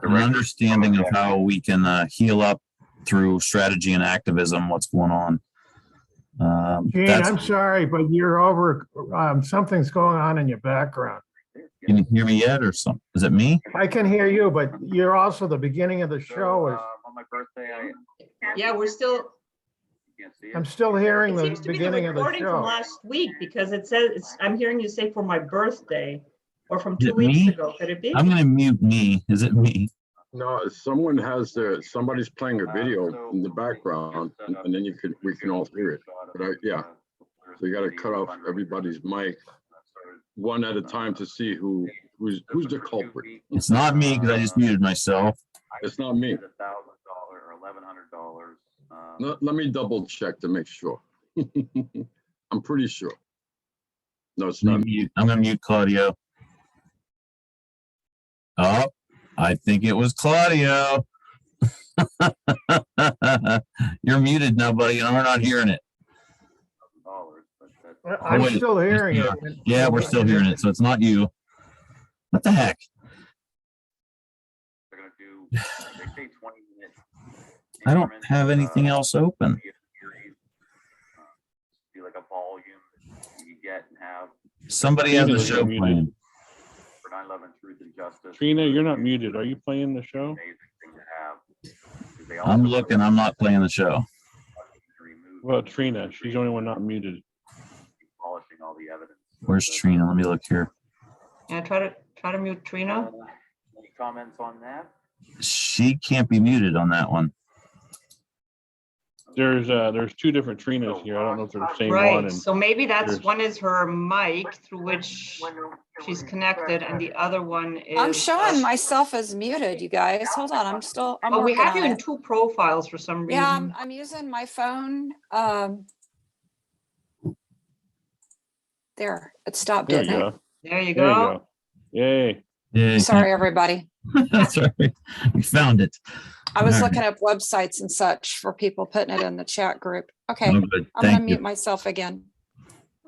understanding of how we can heal up through strategy and activism, what's going on. Gene, I'm sorry, but you're over, something's going on in your background. Can you hear me yet or something? Is it me? I can hear you, but you're also, the beginning of the show is, On my birthday, Yeah, we're still, can't see it. I'm still hearing it the seems to be the beginning of the recording from show. last week because it says, I'm hearing you say for my birthday or from Is 2 it weeks me? ago. Could it be? I'm going to mute me. Is it me? No, someone has somebody's playing a video in the background, and then we can all hear it. But yeah, so you got to cut off everybody's mic one at a time to see who's the culprit. It's not me because I just muted myself. It's not me. $1,000 or $1,100. Let me double check to make sure. I'm pretty sure. No, it's not me. I'm going to mute Claudio. Oh, I think it was Claudio. You're muted now, buddy, and we're not hearing it. I'm wait, still hearing it. Yeah, we're still hearing it, so it's not you. What the heck? They're gonna do, they say 20 minutes. I don't have anything else open. Somebody has the Trina, show you're muted. playing. For 9/11 Truth and Justice. Trina, you're not muted. Are you playing the show? Amazing thing to have. 'Cause they I'm also looking, I'm not playing the show. remove Well, Trina, she's the only one not muted. polishing all the evidence. Where's Trina? Let me look here. Yeah, try to mute Trina. Any comments on that? She can't be muted on that one. There's two different Trinas here. I don't know if they're the same one. Right, And so maybe that's, there's- one is her mic through which she's connected, and the other one is. I'm showing myself as muted, you guys. Hold on, I'm Oh, we working have you on in it. two profiles for some reason. Yeah, I'm using my phone. There, it stopped, there you didn't it? go. There you There you go. go. Yay. Yeah, Sorry, everybody. That's all right. We found it. I was All looking up websites and such for people putting it in the chat group. Okay, Oh, I'm good. gonna Thank mute you. myself again.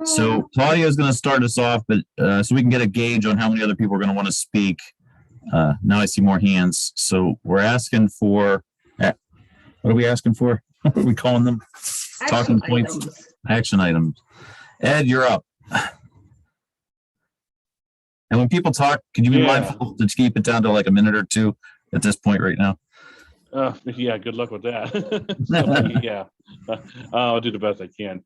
So Claudio is going to start us off, but so we can get a gauge on how many other people are going to want to speak. Now I see more hands. So we're asking for, what are we asking for? What are we calling them? Talking points, action items. Ed, you're up. And when people talk, can you be mindful to keep it down to like a minute or two at this point right now? Yeah, good luck with that. So, yeah, I'll do the best I can.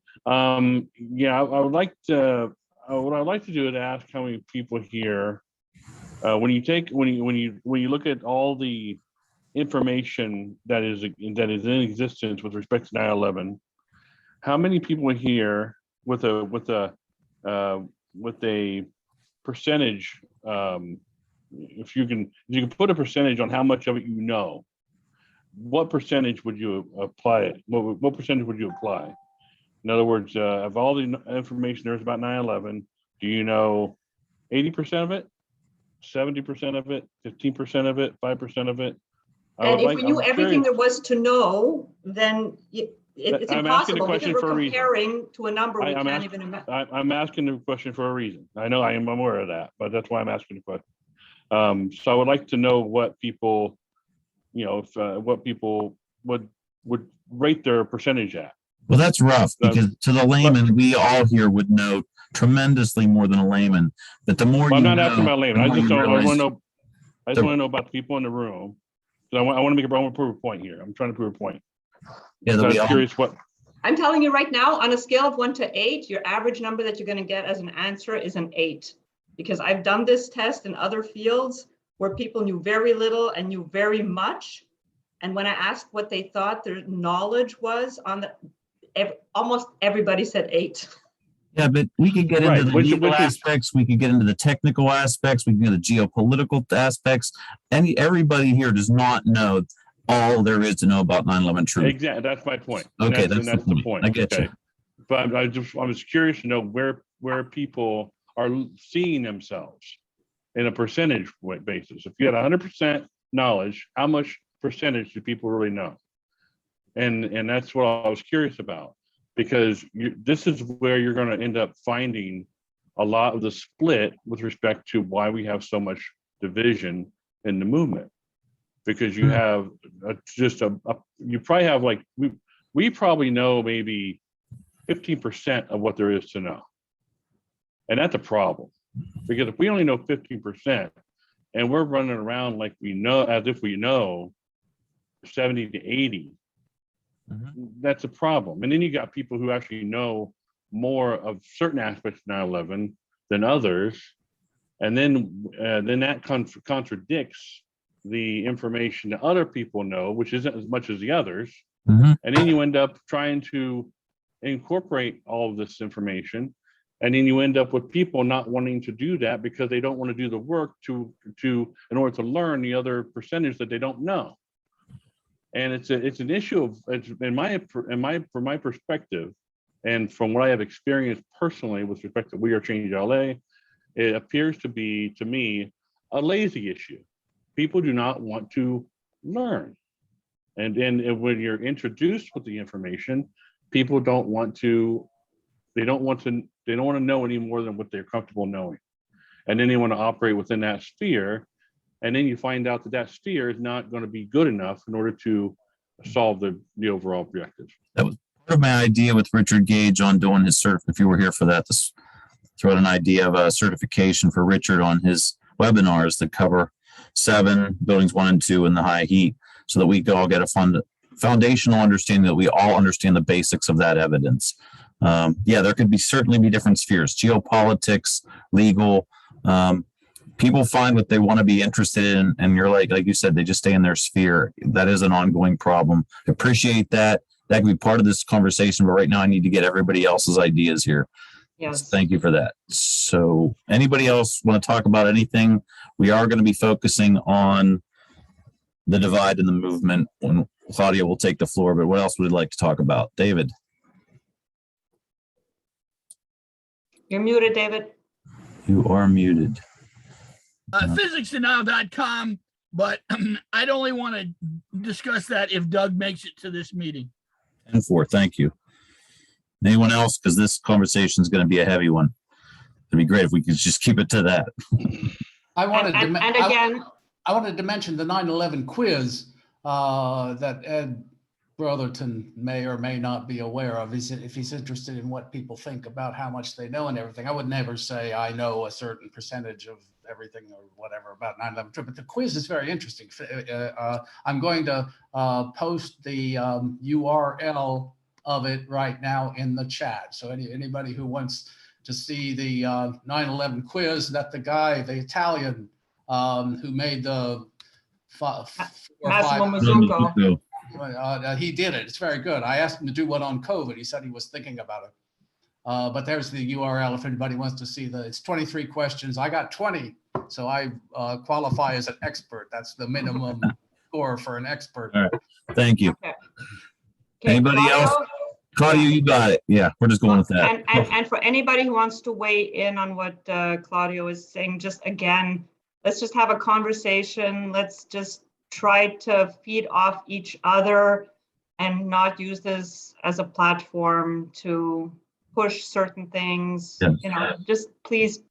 Yeah, I would like to. What I'd like to do is ask how many people here, when you look at all the information that is in existence with respect to 9/11, how many people here with a percentage, if you can put a percentage on how much of it you know, what percentage would you apply it? What percentage would you apply? In other words, of all the information there's about 9/11, do you know 80% of it, 70% of it, 15% of it, 5% of it? And if we knew everything there was to know, then it's I'm asking the impossible because question we're for a reason. comparing to a number we can't even imagine. I'm asking the question for a reason. I know I am aware of that, but that's why I'm asking the question. So I would like to know what people, what people would rate their percentage at. Well, that's rough because to the layman, we all here would know tremendously more than a layman. But the more I'm you not know, asking about layman. I just want realize- to know. I just want to know about the people in the room. So I want to prove a point here. I'm trying to prove a point. Yeah, So we I'm all- curious what. I'm telling you right now, on a scale of 1 to 8, your average number that you're going to get as an answer is an 8. Because I've done this test in other fields where people knew very little and knew very much. And when I asked what they thought their knowledge was on almost everybody said 8. Yeah, but we could get into the Which legal is- aspects. We could get into the technical aspects. We can get the geopolitical aspects. Everybody here does not know all there is to know about 9/11 truth. Exactly. That's my point. Okay, And that's the point. I get you. But I was curious to know where people are seeing themselves in a percentage basis. If you had 100% knowledge, how much percentage do people really know? And that's what I was curious about, because this is where you're going to end up finding a lot of the split with respect to why we have so much division in the movement. Because you have you probably have like, we probably know maybe 15% of what there is to know. And that's a problem, because if we only know 15% and we're running around like we know, as if we know 70 to 80, that's a problem. And then you got people who actually know more of certain aspects of 9/11 than others. And then that contradicts the information that other people know, which isn't as much as the others. And then you end up trying to incorporate all of this information. And then you end up with people not wanting to do that because they don't want to do the work in order to learn the other percentage that they don't know. And it's an issue of, from my perspective, and from what I have experienced personally with respect to We Are Change LA, it appears to be, to me, a lazy issue. People do not want to learn. And when you're introduced with the information, people don't want to know any more than what they're comfortable knowing. And then they want to operate within that sphere. And then you find out that sphere is not going to be good enough in order to solve the overall objective. That was part of my idea with Richard Gage on doing his cert. If you were here for that, throw out an idea of a certification for Richard on his webinars that cover 7 buildings 1 and 2 in the high heat, so that we could all get a foundational understanding that we all understand the basics of that evidence. Yeah, there could certainly be different spheres, geopolitics, legal. People find what they want to be interested in, and you're like you said, they just stay in their sphere. That is an ongoing problem. Appreciate that. That can be part of this conversation, but right now I need to get everybody else's ideas here. Yes. So thank you for that. So anybody else want to talk about anything? We are going to be focusing on the divide in the movement when Claudio will take the floor, but what else would you like to talk about? David? You're muted, David. You are muted. PhysicsDenial.com, but I'd only want to discuss that if Doug makes it to this meeting. 10-4, thank you. Anyone else? Because this conversation is going to be a heavy one. It'd be great if we could just keep it to that. I wanted to, And again, I wanted to mention the 9/11 quiz that Ed Brotherton may or may not be aware of. If he's interested in what people think about how much they know and everything. I would never say I know a certain percentage of everything or whatever about 9/11, but the quiz is very interesting. I'm going to post the URL of it right now in the chat. So anybody who wants to see the 9/11 quiz, that the guy, the Italian who made the Massimo Mazzucco. He did it. It's very good. I asked him to do one on COVID. He said he was thinking about it. But there's the URL if anybody wants to see it's 23 questions. I got 20, so I qualify as an expert. That's the minimum score for an expert. All right. Thank you. Okay. Anybody Claudio? else? Claudio, you got it. Yeah, we're just going with that. And for anybody who wants to weigh in on what Claudio is saying, just again, let's just have a conversation. Let's just try to feed off each other and not use this as a platform to push certain things. Yes. You know, just please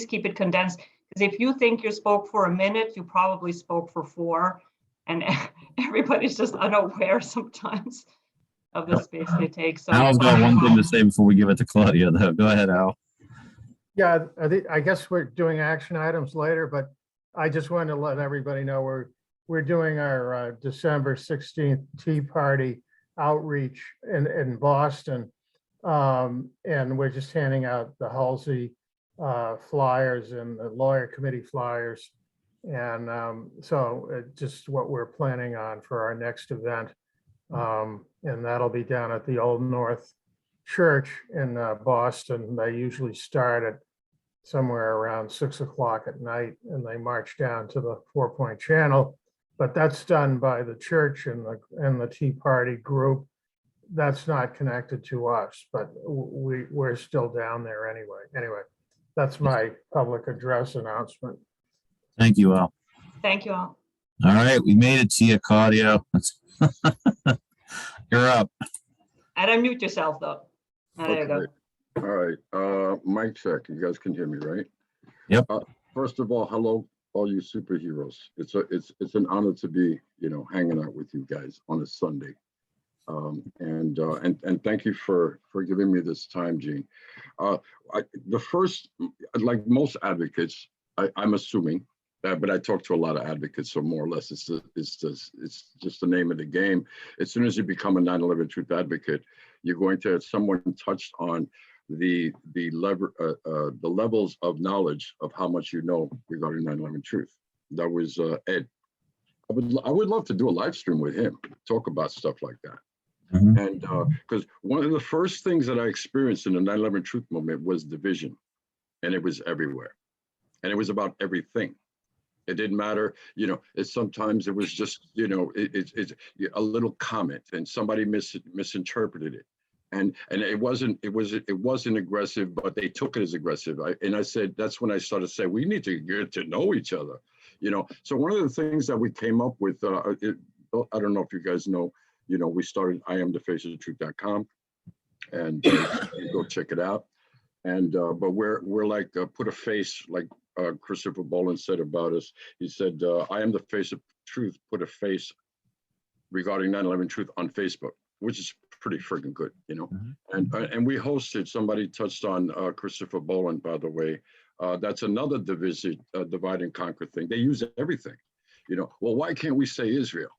keep it condensed. Because if you think you spoke for a minute, you probably spoke for 4. And everybody's just unaware sometimes of the space they take. So Al's got one thing to say before we give it to Claudio, though. Go ahead, Al. Yeah, I guess we're doing action items later, but I just wanted to let everybody know we're doing our December 16th Tea Party outreach in Boston. And we're just handing out the Halsey flyers and the lawyer committee flyers. And so just what we're planning on for our next event. And that'll be down at the Old North Church in Boston. They usually start at somewhere around 6 o'clock at night, and they march down to the 4 Point Channel. But that's done by the church and the Tea Party group. That's not connected to us, but we're still down there anyway. Anyway, that's my public address announcement. Thank you, Al. thank you all. All right, we made it to you, Claudio. You're up. And unmute yourself though. There you go. All right, mic check. You guys can hear me, right? Yep. First of all, hello, all you superheroes. It's an honor to be, hanging out with you guys on a Sunday. And thank you for giving me this time, Gene. The first, like most advocates, I'm assuming, but I talk to a lot of advocates, so more or less it's just the name of the game. As soon as you become a 9/11 truth advocate, you're going to have someone touched on the levels of knowledge of how much you know regarding 9/11 truth. That was Ed. I would love to do a live stream with him, talk about stuff like that. Mhm. And because one of the first things that I experienced in the 9/11 truth movement was division, and it was everywhere, and it was about everything. It didn't matter, sometimes it was just, it's a little comment and somebody misinterpreted it. And it wasn't aggressive, but they took it as aggressive. I said, that's when I started to say, we need to get to know each other, So one of the things that we came up with, I don't know if you guys know, we started IamTheFaceOfTheTruth.com, and go check it out. And but we're like put a face, like Christopher Boland said about us. He said, I am the face of truth, put a face regarding 9/11 truth on Facebook, which is pretty friggin' good, you know. And we hosted, somebody touched on Christopher Boland, by the way. That's another division, divide and conquer thing. They use everything, you know. Well, why can't we say Israel?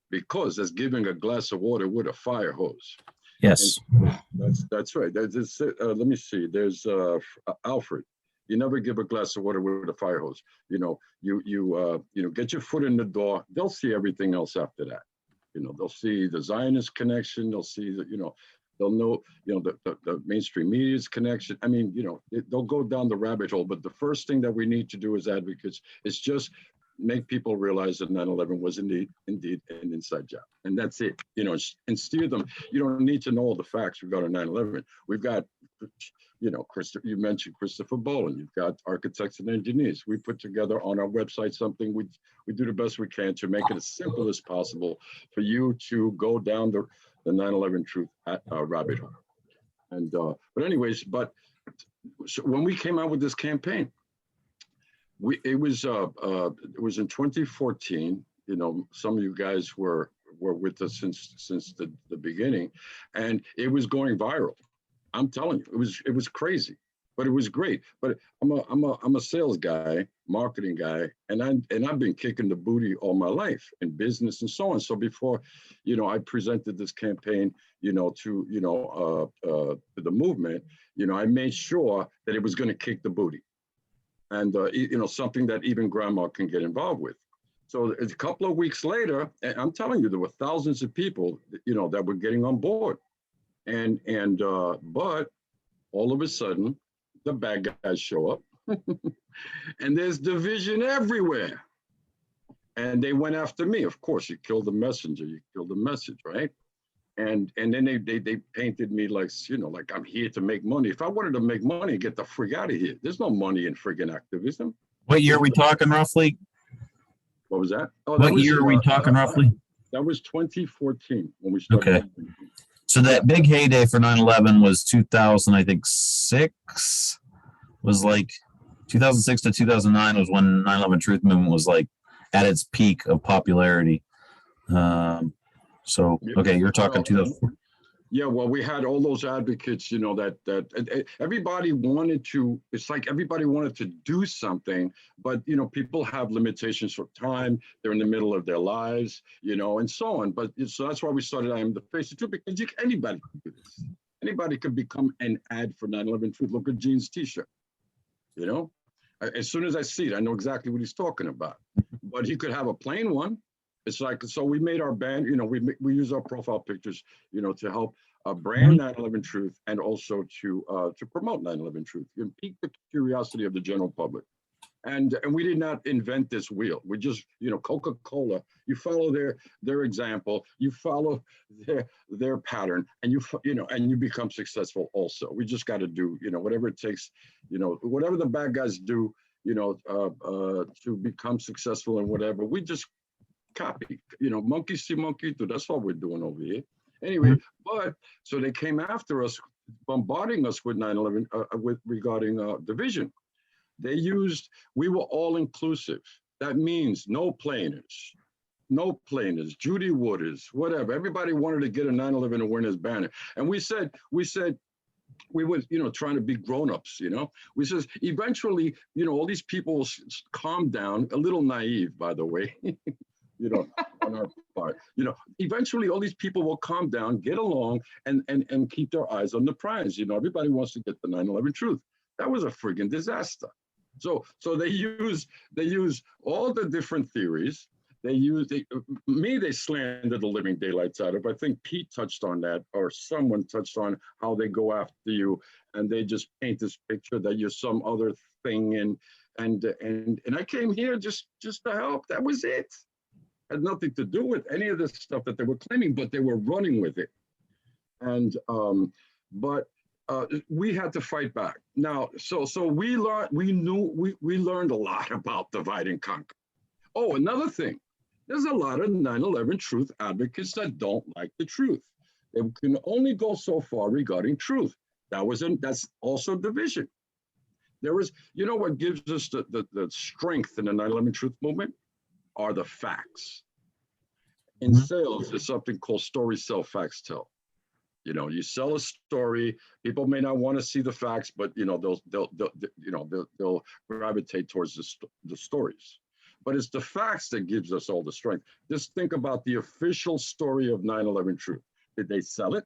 Because that's giving a glass of water with a fire hose. Yes. And that's right. Let me see. There's Alfred. You never give a glass of water with a fire hose. You know, you know, get your foot in the door. They'll see everything else after that. You know, they'll see the Zionist connection. They'll see that, you know, they'll know, you know, the mainstream media's connection. I mean, you know, they'll go down the rabbit hole. But the first thing that we need to do as advocates is just make people realize that 9/11 was indeed an inside job. And that's it, you know, and steer them. You don't need to know all the facts regarding 9/11. We've got, you know, you mentioned Christopher Boland. You've got architects and engineers. We put together on our website something, we do the best we can to make it as simple as possible for you to go down the 9/11 truth rabbit hole. And, but anyways, so when we came out with this campaign, it was in 2014. You know, some of you guys were with us since the beginning, and it was going viral. I'm telling you, it was crazy, but it was great. But I'm a sales guy, marketing guy, and I've been kicking the booty all my life in business and so on. So before, you know, I presented this campaign, you know, to the movement, you know, I made sure that it was going to kick the booty. And, you know, something that even grandma can get involved with. So a couple of weeks later, and I'm telling you, there were thousands of people, you know, that were getting on board. But all of a sudden, the bad guys show up and there's division everywhere. And they went after me. Of course, you killed the messenger, you killed the message, right? And then they painted me like, you know, like I'm here to make money. If I wanted to make money, get the frig out of here. There's no money in friggin' activism. What year are we talking roughly? What was that? Oh, what year are we talking roughly? That was 2014 when we started. Okay. So that big heyday for 9/11 was 2000, I think 6 was like 2006 to 2009 was when 9/11 Truth Movement was like at its peak of popularity. So, okay, you're talking 2004. Yeah, well, we had all those advocates, you know, that everybody wanted to, it's like everybody wanted to do something, but, you know, people have limitations for time. They're in the middle of their lives, you know, and so on. But so that's why we started I Am the Face of Truth, because anybody could do this. Anybody could become an ad for 9/11 Truth. Look at Gene's t-shirt, you know. As soon as I see it, I know exactly what he's talking about. But he could have a plain one. It's like, so we made our band, you know, we use our profile pictures, you know, to help brand 9/11 Truth and also to promote 9/11 Truth and pique the curiosity of the general public. And we did not invent this wheel. We just, you know, Coca-Cola, you follow their example, you follow their pattern, and you know, and you become successful also. We just got to do, you know, whatever it takes, you know, whatever the bad guys do, you know, to become successful and whatever, we just copy, you know, monkey see, monkey do. That's what we're doing over here. Anyway, but so they came after us, bombarding us with 9/11 regarding division. We were all inclusive. That means no planers, Judy Wooders, whatever. Everybody wanted to get a 9/11 awareness banner. And we said, we were, you know, trying to be grown-ups, you know. We says, eventually, you know, all these people will calm down, a little naive, by the way. You know, on our part, you know, eventually all these people will calm down, get along, and keep their eyes on the prize. You know, everybody wants to get the 9/11 truth. That was a friggin' disaster. So they use all the different theories. They slandered the living daylights out of. I think Pete touched on that, or someone touched on how they go after you, and they just paint this picture that you're some other thing. And I came here just to help. That was it. Had nothing to do with any of this stuff that they were claiming, but they were running with it. And but we had to fight back. Now, so we learned a lot about divide and conquer. Oh, another thing, there's a lot of 9/11 truth advocates that don't like the truth. They can only go so far regarding truth. That's also division. There is, you know, what gives us the strength in the 9/11 truth movement are the facts. In sales, there's something called story, sell, facts, tell. You know, you sell a story. People may not want to see the facts, but you know they'll gravitate towards the stories. But it's the facts that gives us all the strength. Just think about the official story of 9/11 truth. Did they sell it?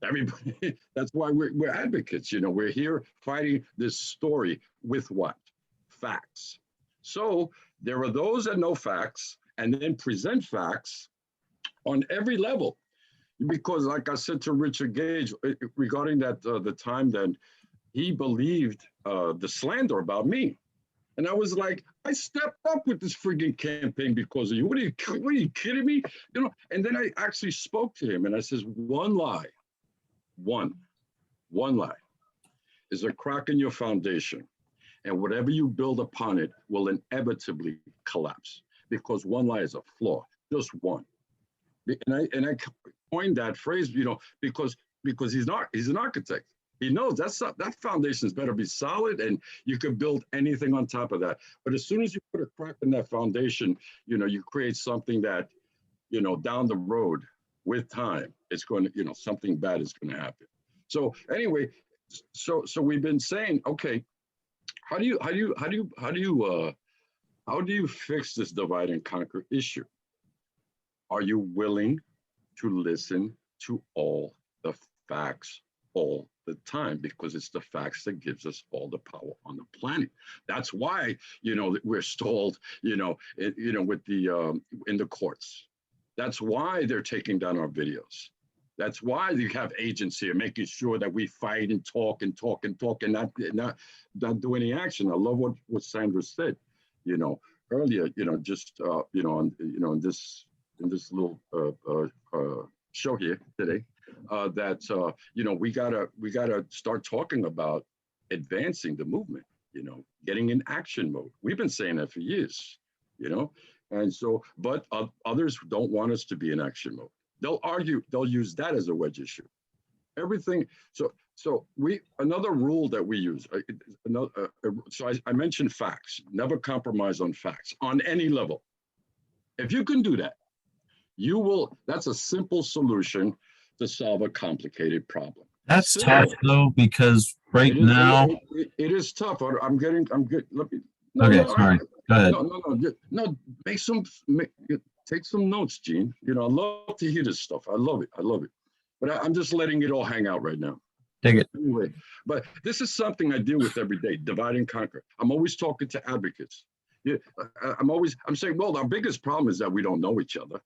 Everybody. That's why we're advocates. You know, we're here fighting this story with what? Facts. So there are those that know facts and then present facts on every level. Because like I said to Richard Gage regarding that, the time then, he believed the slander about me. And I was like, I stepped up with this frigging campaign because of you. What are you kidding me? You know, and then I actually spoke to him and I says, one lie is a crack in your foundation. And whatever you build upon it will inevitably collapse because one lie is a flaw, just one. And I coined that phrase, you know, because he's an architect. He knows that foundation's better be solid and you can build anything on top of that. But as soon as you put a crack in that foundation, you know, you create something that, you know, down the road with time, it's going to, you know, something bad is going to happen. So anyway, so we've been saying, okay, how do you fix this divide and conquer issue? Are you willing to listen to all the facts all the time? Because it's the facts that gives us all the power on the planet. That's why, you know, we're stalled, you know, with the in the courts. That's why they're taking down our videos. That's why you have agents here making sure that we fight and talk and not do any action. I love what Sandra said, you know, earlier, you know, just you know, in this little show here today, that you know, we gotta start talking about advancing the movement, you know, getting in action mode. We've been saying that for years, you know, and so, but others don't want us to be in action mode. They'll argue, they'll use that as a wedge issue. Everything. So another rule that we use, so I mentioned facts, never compromise on facts on any level. If you can do that, that's a simple solution to solve a complicated problem. That's tough though, because now. It is tough. I'm good. Let me. Sorry. Go ahead. No, take some notes, Gene. You know, I love to hear this stuff. I love it. But I'm just letting it all hang out right now. Take it. Anyway, but this is something I deal with every day, divide and conquer. I'm always talking to advocates. Yeah, I'm saying, well, our biggest problem is that we don't know each other.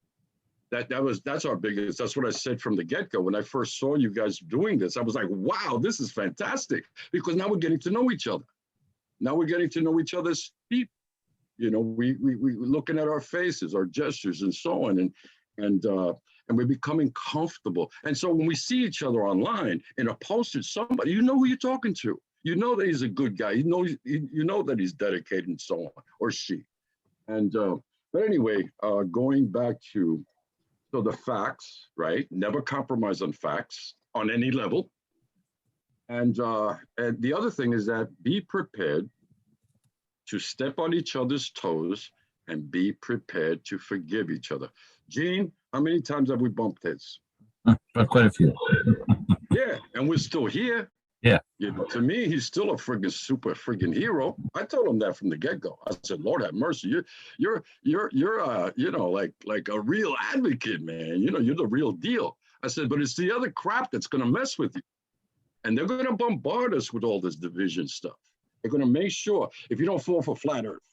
That's our biggest, that's what I said from the get-go. When I first saw you guys doing this, I was like, wow, this is fantastic. Because now we're getting to know each other. Now we're getting to know each other's people. You know, we're looking at our faces, our gestures and so on. And we're becoming comfortable. And so when we see each other online in a posted somebody, you know who you're talking to. You know that he's a good guy. You know that he's dedicated and so on, or she. And but anyway, going back to the facts, right? Never compromise on facts on any level. And the other thing is that be prepared to step on each other's toes and be prepared to forgive each other. Gene, how many times have we bumped heads? Quite a few. Yeah, and we're still here. Yeah. You know, to me, he's still a super hero. I told him that from the get-go. I said, Lord have mercy, you're you know, like a real advocate, man. You know, you're the real deal. I said, but it's the other crap that's gonna mess with you. And they're gonna bombard us with all this division stuff. They're gonna make sure if you don't fall for flat earth,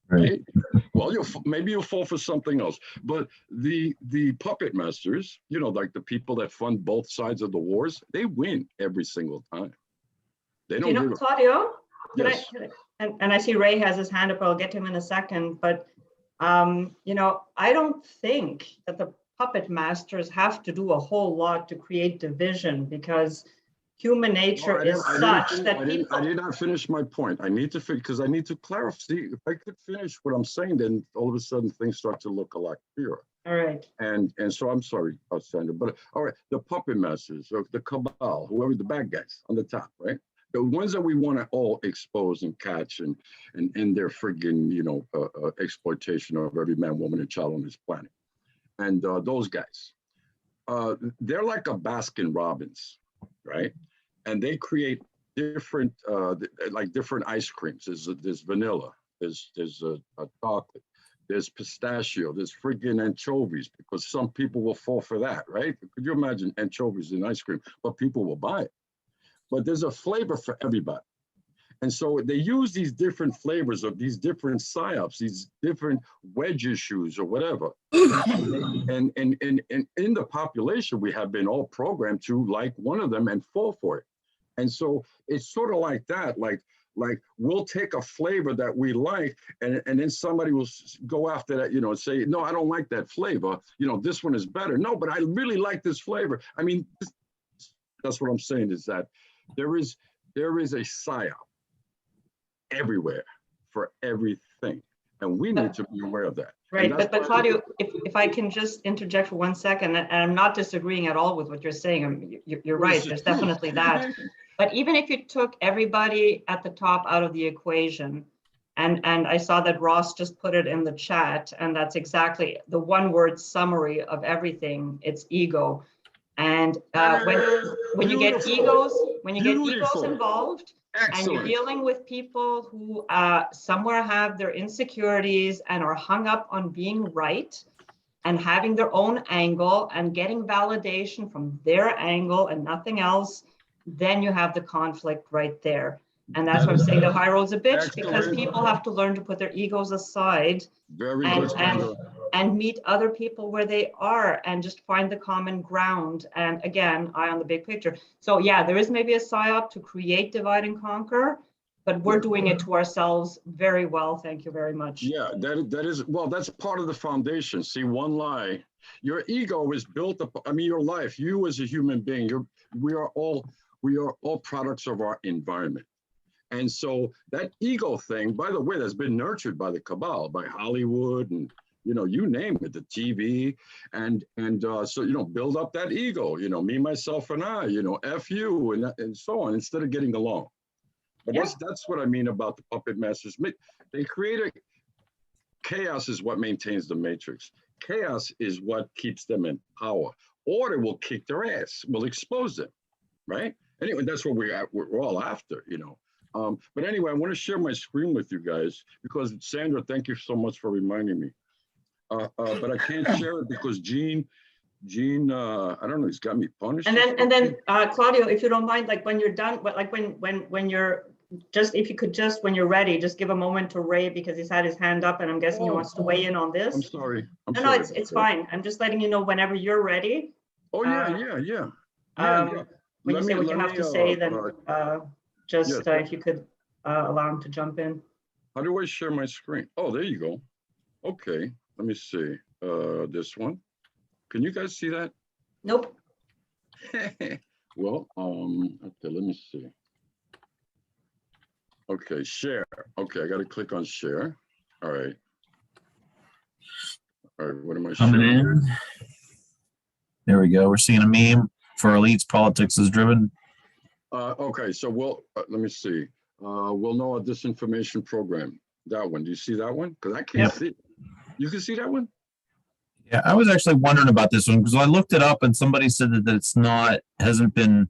right? Well, maybe you'll fall for something else. But the puppet masters, you know, like the people that fund both sides of the wars, they win every single time. They don't. You know, Claudio. Yes. And I see Ray has his hand up. I'll get to him in a second. But you know, I don't think that the puppet masters have to do a whole lot to create division, because human nature is such that people. I did not finish my point. I need to because I need to clarify. See, if I could finish what I'm saying, then all of a sudden things start to look a lot clearer. All right. And so I'm sorry, Sandra, but all right, the puppet masters, or the cabal, whoever the bad guys on the top, right? The ones that we want to all expose and catch and end their friggin', you know, exploitation of every man, woman, and child on this planet. And those guys. they're like a Baskin Robbins, right? And they create different, like different ice creams. There's vanilla, there's a chocolate, there's pistachio, there's freaking anchovies, because some people will fall for that, right? Could you imagine anchovies in ice cream? But people will buy it. But there's a flavor for everybody. And so they use these different flavors of these different psyops, these different wedge issues or whatever. And in the population, we have been all programmed to like one of them and fall for it. And so it's sort of like that, like we'll take a flavor that we like, and then somebody will go after that, and say, no, I don't like that flavor. This one is better. No, but I really like this flavor. I mean, that's what I'm saying, is that there is a psyop everywhere for everything, and we need to be aware of that. Right, but Claudio, if I can just interject for 1 second, and I'm not disagreeing at all with what you're saying. You're right, there's definitely that. But even if you took everybody at the top out of the equation, and I saw that Ross just put it in the chat, and that's exactly the one-word summary of everything. It's ego. And when you get egos involved, and you're dealing with people who somewhere have their insecurities and are hung up on being right and having their own angle and getting validation from their angle and nothing else, then you have the conflict right there. And that's why I'm saying the high road's a bitch, because people have to learn to put their egos aside and meet other people where they are and just find the common ground. And again, eye on the big picture. So yeah, there is maybe a psyop to create divide and conquer, but we're doing it to ourselves very well. Thank you very much. Yeah, that is, well, that's part of the foundation. See, one lie, your ego is built up. I mean, your life, you as a human being, we are all products of our environment. And so that ego thing, by the way, that's been nurtured by the cabal, by Hollywood, and you name it, the TV, and so build up that ego, me, myself, and I, F you, and so on, instead of getting along. But that's what I mean about the puppet masters. They create chaos is what maintains the matrix. Chaos is what keeps them in power. Order will kick their ass, will expose them, right? Anyway, that's what we're all after, But anyway, I want to share my screen with you guys, because Sandra, thank you so much for reminding me. But I can't share it because Gene, I don't know, he's got me punished. And then Claudio, if you don't mind, like when you're done, but like when you're just, if you could just, when you're ready, just give a moment to Ray, because he's had his hand up and I'm guessing he wants to weigh in on this. I'm sorry. No, it's fine. I'm just letting you know whenever you're ready. Oh, yeah. When you say what you have to say, then if you could allow him to jump in. How do I share my screen? Oh, there you go. Okay, let me see. This one. Can you guys see that? Nope. Well, okay, let me see. Okay, share. Okay, I got to click on share. All right. What am I sharing? Coming in. There we go. We're seeing a meme for elites. Politics is driven. Okay, so let me see. We'll know a disinformation program. That one. Do you see that one? Because I can't see it. You can see that one? Yeah, I was actually wondering about this one because I looked it up and somebody said that hasn't been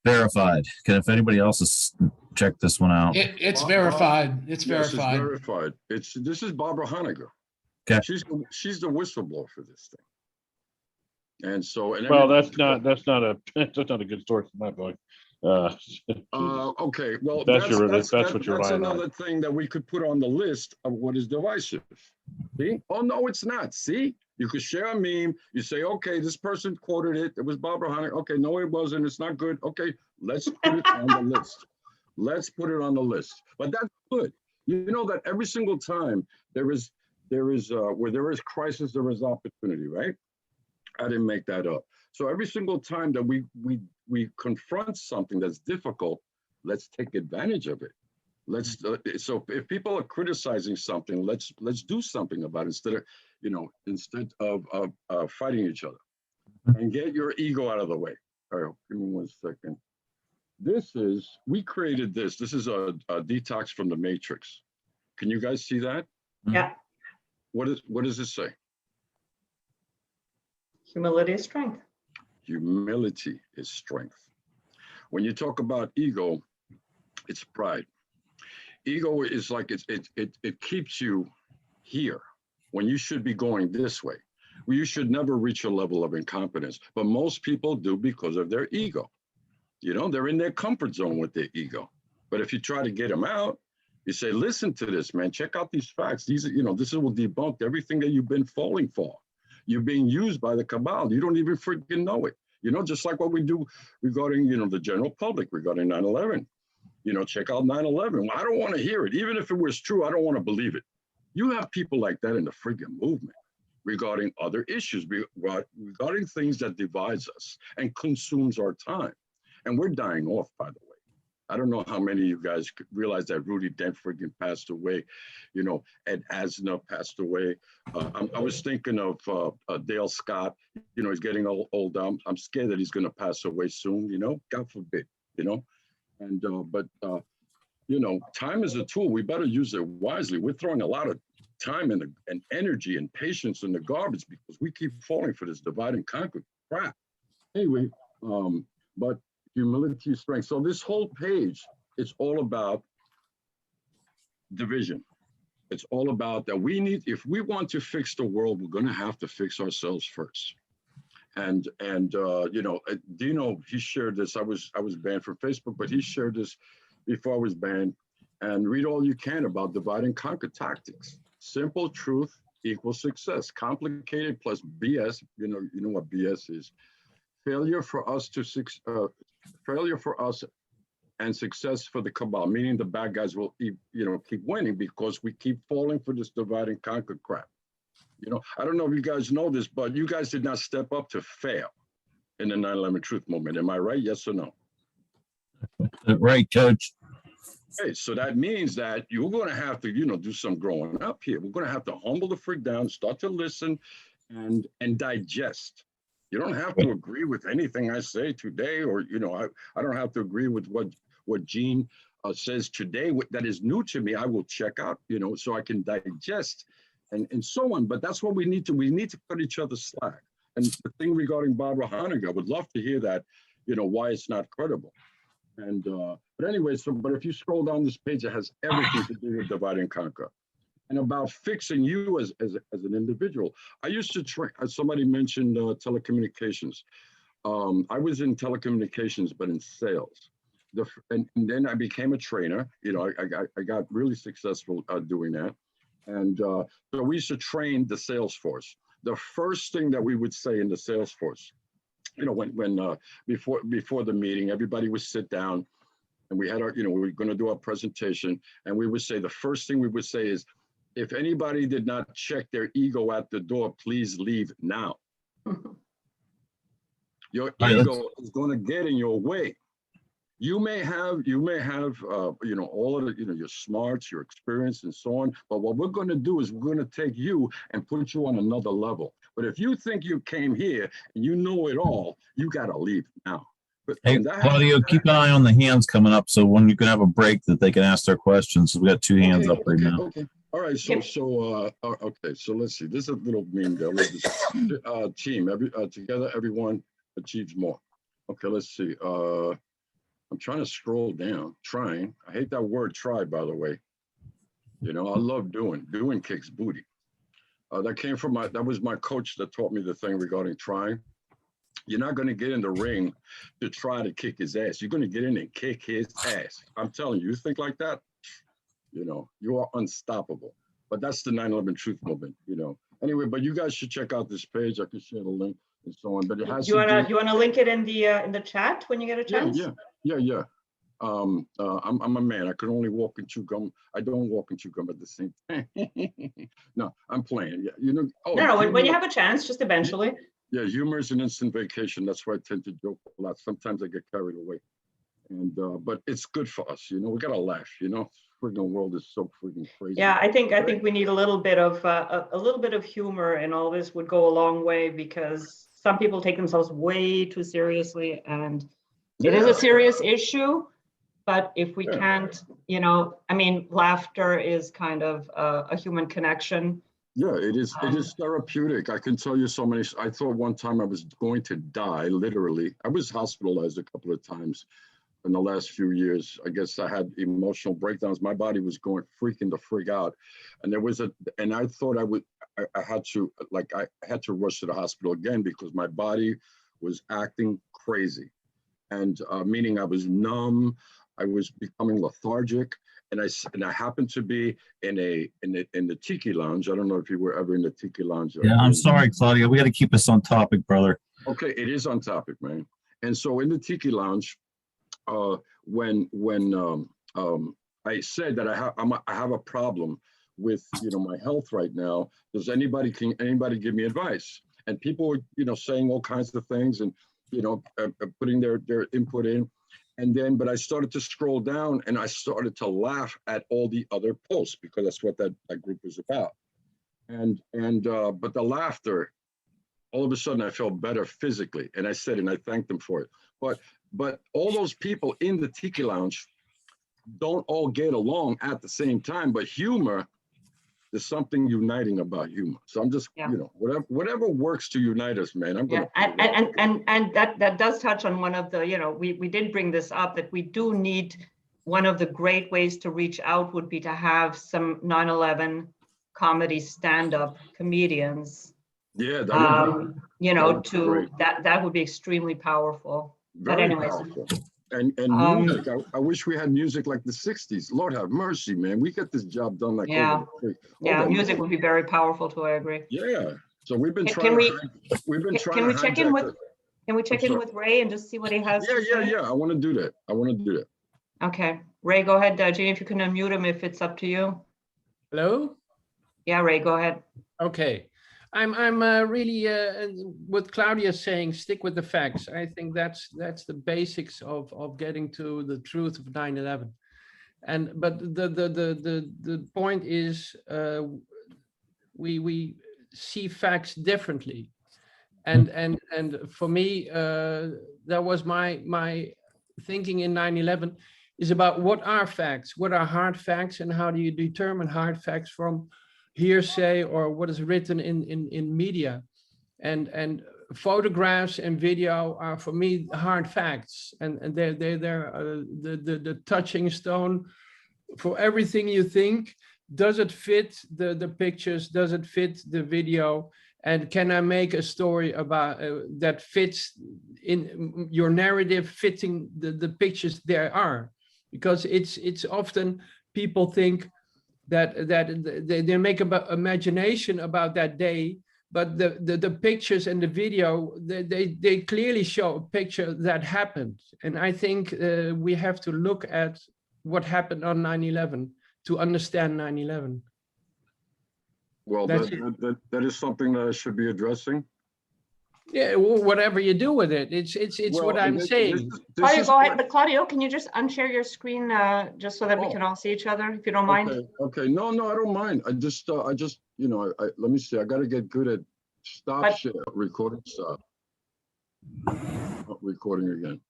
verified. If anybody else has checked this one out. It's verified. It's verified. It's verified. This is Barbara Honegger. Okay. She's the whistleblower for this thing. And so, that's not a good source in my book. Okay, well, that's another thing that we could put on the list of what is divisive. See? Oh no, it's not. See, you could share a meme. You say, okay, this person quoted it. It was Barbara Honegger. Okay, no, it wasn't. It's not good. Okay, let's put it on the list. Let's put it on the list. But that's good. You know that every single time there is where there is crisis, there is opportunity, right? I didn't make that up. So every single time that we confront something that's difficult, let's take advantage of it. So if people are criticizing something, let's do something about it instead of fighting each other, and get your ego out of the way. All right, give me 1 second. We created this. This is a detox from the matrix. Can you guys see that? Yeah. What does it say? Humility is strength. Humility is strength. When you talk about ego, it's pride. Ego is like it keeps you here when you should be going this way. You should never reach a level of incompetence, but most people do because of their ego. You know, they're in their comfort zone with their ego. But if you try to get them out, you say, listen to this, man, check out these facts. These are, you know, this will debunk everything that you've been falling for. You're being used by the cabal. You don't even freaking know it. You know, just like what we do regarding, you know, the general public regarding 9/11. You know, check out 9/11. Well, I don't want to hear it. Even if it was true, I don't want to believe it. You have people like that in the freaking movement regarding other issues, regarding things that divides us and consumes our time. And we're dying off, by the way. I don't know how many of you guys could realize that Rudy Dent freaking passed away. You know, Ed Asner passed away. I was thinking of Dale Scott. You know, he's getting old. I'm scared that he's going to pass away soon, you know, God forbid, you know. And, you know, time is a tool. We better use it wisely. We're throwing a lot of time and energy and patience in the garbage because we keep falling for this divide and conquer crap. Anyway, but humility, strength. So this whole page, it's all about division. It's all about that we need, if we want to fix the world, we're going to have to fix ourselves first. And you know, Dino, he shared this. I was banned from Facebook, but he shared this before I was banned. And read all you can about divide and conquer tactics. Simple truth equals success. Complicated plus BS. You know what BS is. Failure for us and success for the cabal. Meaning the bad guys will, you know, keep winning because we keep falling for this divide and conquer crap. You know, I don't know if you guys know this, but you guys did not step up to fail in the 9/11 Truth Movement. Am I right? Yes or no? Right, Coach. Okay, so that means that you're going to have to, you know, do some growing up here. We're going to have to humble the freak down, start to listen and digest. You don't have to agree with anything I say today, or, you know, I don't have to agree with what Gene says today that is new to me. I will check out, you know, so I can digest and so on. But that's what we need to cut each other slack. And the thing regarding Barbara Honegger, I would love to hear that, you know, why it's not credible. And but anyway, but if you scroll down this page, it has everything to do with divide and conquer and about fixing you as an individual. I used to train, somebody mentioned telecommunications. I was in telecommunications, but in sales. And then I became a trainer. You know, I got really successful doing that. And so we used to train the sales force. The first thing that we would say in the sales force, you know, when before the meeting, everybody would sit down and we had our, you know, we were going to do our presentation, and we would say, the first thing we would say is, if anybody did not check their ego at the door, please leave now. Your ego is going to get in your way. You may have, you know, all of the, you know, your smarts, your experience and so on. But what we're going to do is we're going to take you and put you on another level. But if you think you came here and you know it all, you got to leave now. But hey, Claudio, keep an eye on the hands coming up. So when you can have a break that they can ask their questions. So we got two hands up right now. Okay. All right. So okay. So let's see. This is a little meme there. Team, together, everyone achieves more. Okay. Let's see. I'm trying to scroll down, trying. I hate that word try, by the way. You know, I love doing kicks booty. That came from that was my coach that taught me the thing regarding trying. You're not going to get in the ring to try to kick his ass. You're going to get in and kick his ass. I'm telling you, you think like that, you know, you are unstoppable. But that's the 9/11 Truth Movement, you know. Anyway, but you guys should check out this page. I can share the link and so on. But it has you wanna link it in the chat when you get a chance? Yeah. I'm a man. I can only walk and chew gum. I don't walk and chew gum at the same time. No, I'm playing. Yeah, you know. Oh, no, when you have a chance, just eventually. Yeah, humor is an instant vacation. That's why I tend to joke a lot. Sometimes I get carried away, and but it's good for us. You know, we gotta laugh. You know, friggin' world is so friggin' crazy. Yeah, I think we need a little bit of humor, and all this would go a long way, because some people take themselves way too seriously, and it is a serious issue. But if we can't, you know, I mean, laughter is kind of a human connection. Yeah, it is therapeutic. I can tell you so many. I thought one time I was going to die, literally. I was hospitalized a couple of times in the last few years. I guess I had emotional breakdowns. My body was going freaking the frig out. And I thought I had to rush to the hospital again because my body was acting crazy. And meaning I was numb, I was becoming lethargic. And I happened to be in the Tiki Lounge. I don't know if you were ever in the Tiki Lounge. Yeah, I'm sorry, Claudio. We got to keep us on topic, brother. Okay, it is on topic, man. And so in the Tiki Lounge, when I said that I have a problem with my health right now, does anybody give me advice? And people were saying all kinds of things and putting their input in. And then, but I started to scroll down and I started to laugh at all the other posts because that's what that group was about. But the laughter, all of a sudden I felt better physically. And I said, and I thanked them for it. But all those people in the Tiki Lounge don't all get along at the same time, but humor, there's something uniting about humor. So I'm just, whatever works to unite us, man. And that does touch on one of the, we did bring this up, that we do need, one of the great ways to reach out would be to have some 9/11 comedy stand-up comedians. Yeah, that would be extremely powerful. Very but anyways. Powerful. And music, I wish we had music like the 60s. Lord have mercy, man. We get this job done like music would be very powerful too, I agree. Yeah. So we've been trying Can we check in with Ray and just see what he has to say? Yeah. I want to do that. Okay. Ray, go ahead, Gene, if you can unmute him if it's up to you. Hello? Yeah, Ray, go ahead. Okay. I'm really what Claudia's saying, stick with the facts. I think that's the basics of getting to the truth of 9/11. But the point is we see facts differently. And for me, that was my thinking in 9/11 is about what are facts, what are hard facts, and how do you determine hard facts from hearsay or what is written in media. And photographs and video are for me hard facts, and they're the touching stone for everything you think. Does it fit the pictures? Does it fit the video? And can I make a story about that fits in your narrative, fitting the pictures there are? Because it's often people think that they make about imagination about that day, but the pictures and the video, they clearly show a picture that happened. And I think we have to look at what happened on 9/11 to understand 9/11. Well, that is something that I should be addressing. Yeah, well, whatever you do with it, it's what I'm saying. Claudio, go ahead. But Claudio, can you just unshare your screen just so that we can all see each other, if you don't mind? Okay. No, I don't mind. I just let me see. I got to get good at share recording. Stop. Recording again.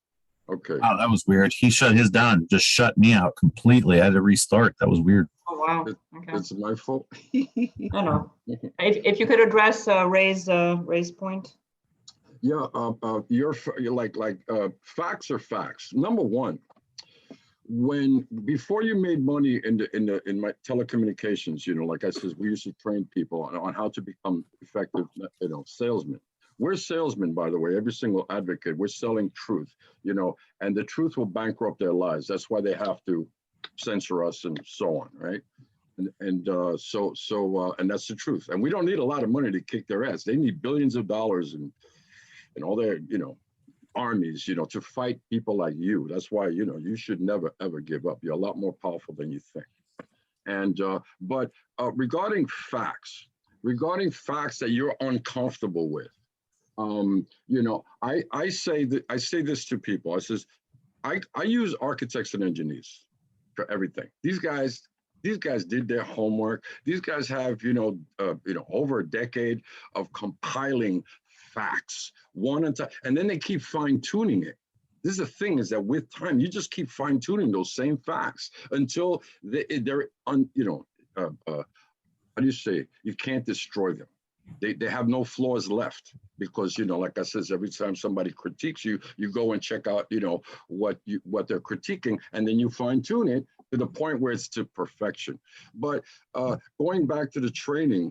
Okay. Wow, that was weird. He shut his down, just shut me out completely. I had to restart. That was weird. Oh wow. Okay. It's my fault. No. If you could address Ray's point. Yeah, you're like facts are facts. Number one, before you made money in my telecommunications, like I said, we used to train people on how to become effective, salesmen. We're salesmen, by the way. Every single advocate, we're selling truth, and the truth will bankrupt their lives. That's why they have to censor us and so on, right? And that's the truth. And we don't need a lot of money to kick their ass. They need billions of dollars and all their, armies, to fight people like you. That's why, you should never, ever give up. You're a lot more powerful than you think. And, but regarding facts that you're uncomfortable with, I say this to people. I says, I use architects and engineers for everything. These guys did their homework. These guys have, over a decade of compiling facts and then they keep fine-tuning it. This is the thing, is that with time you just keep fine-tuning those same facts until they're how do you say, you can't destroy them. They have no flaws left because, you know, like I says, every time somebody critiques you, you go and check out, you know, what they're critiquing, and then you fine tune it to the point where it's to perfection. But going back to the training,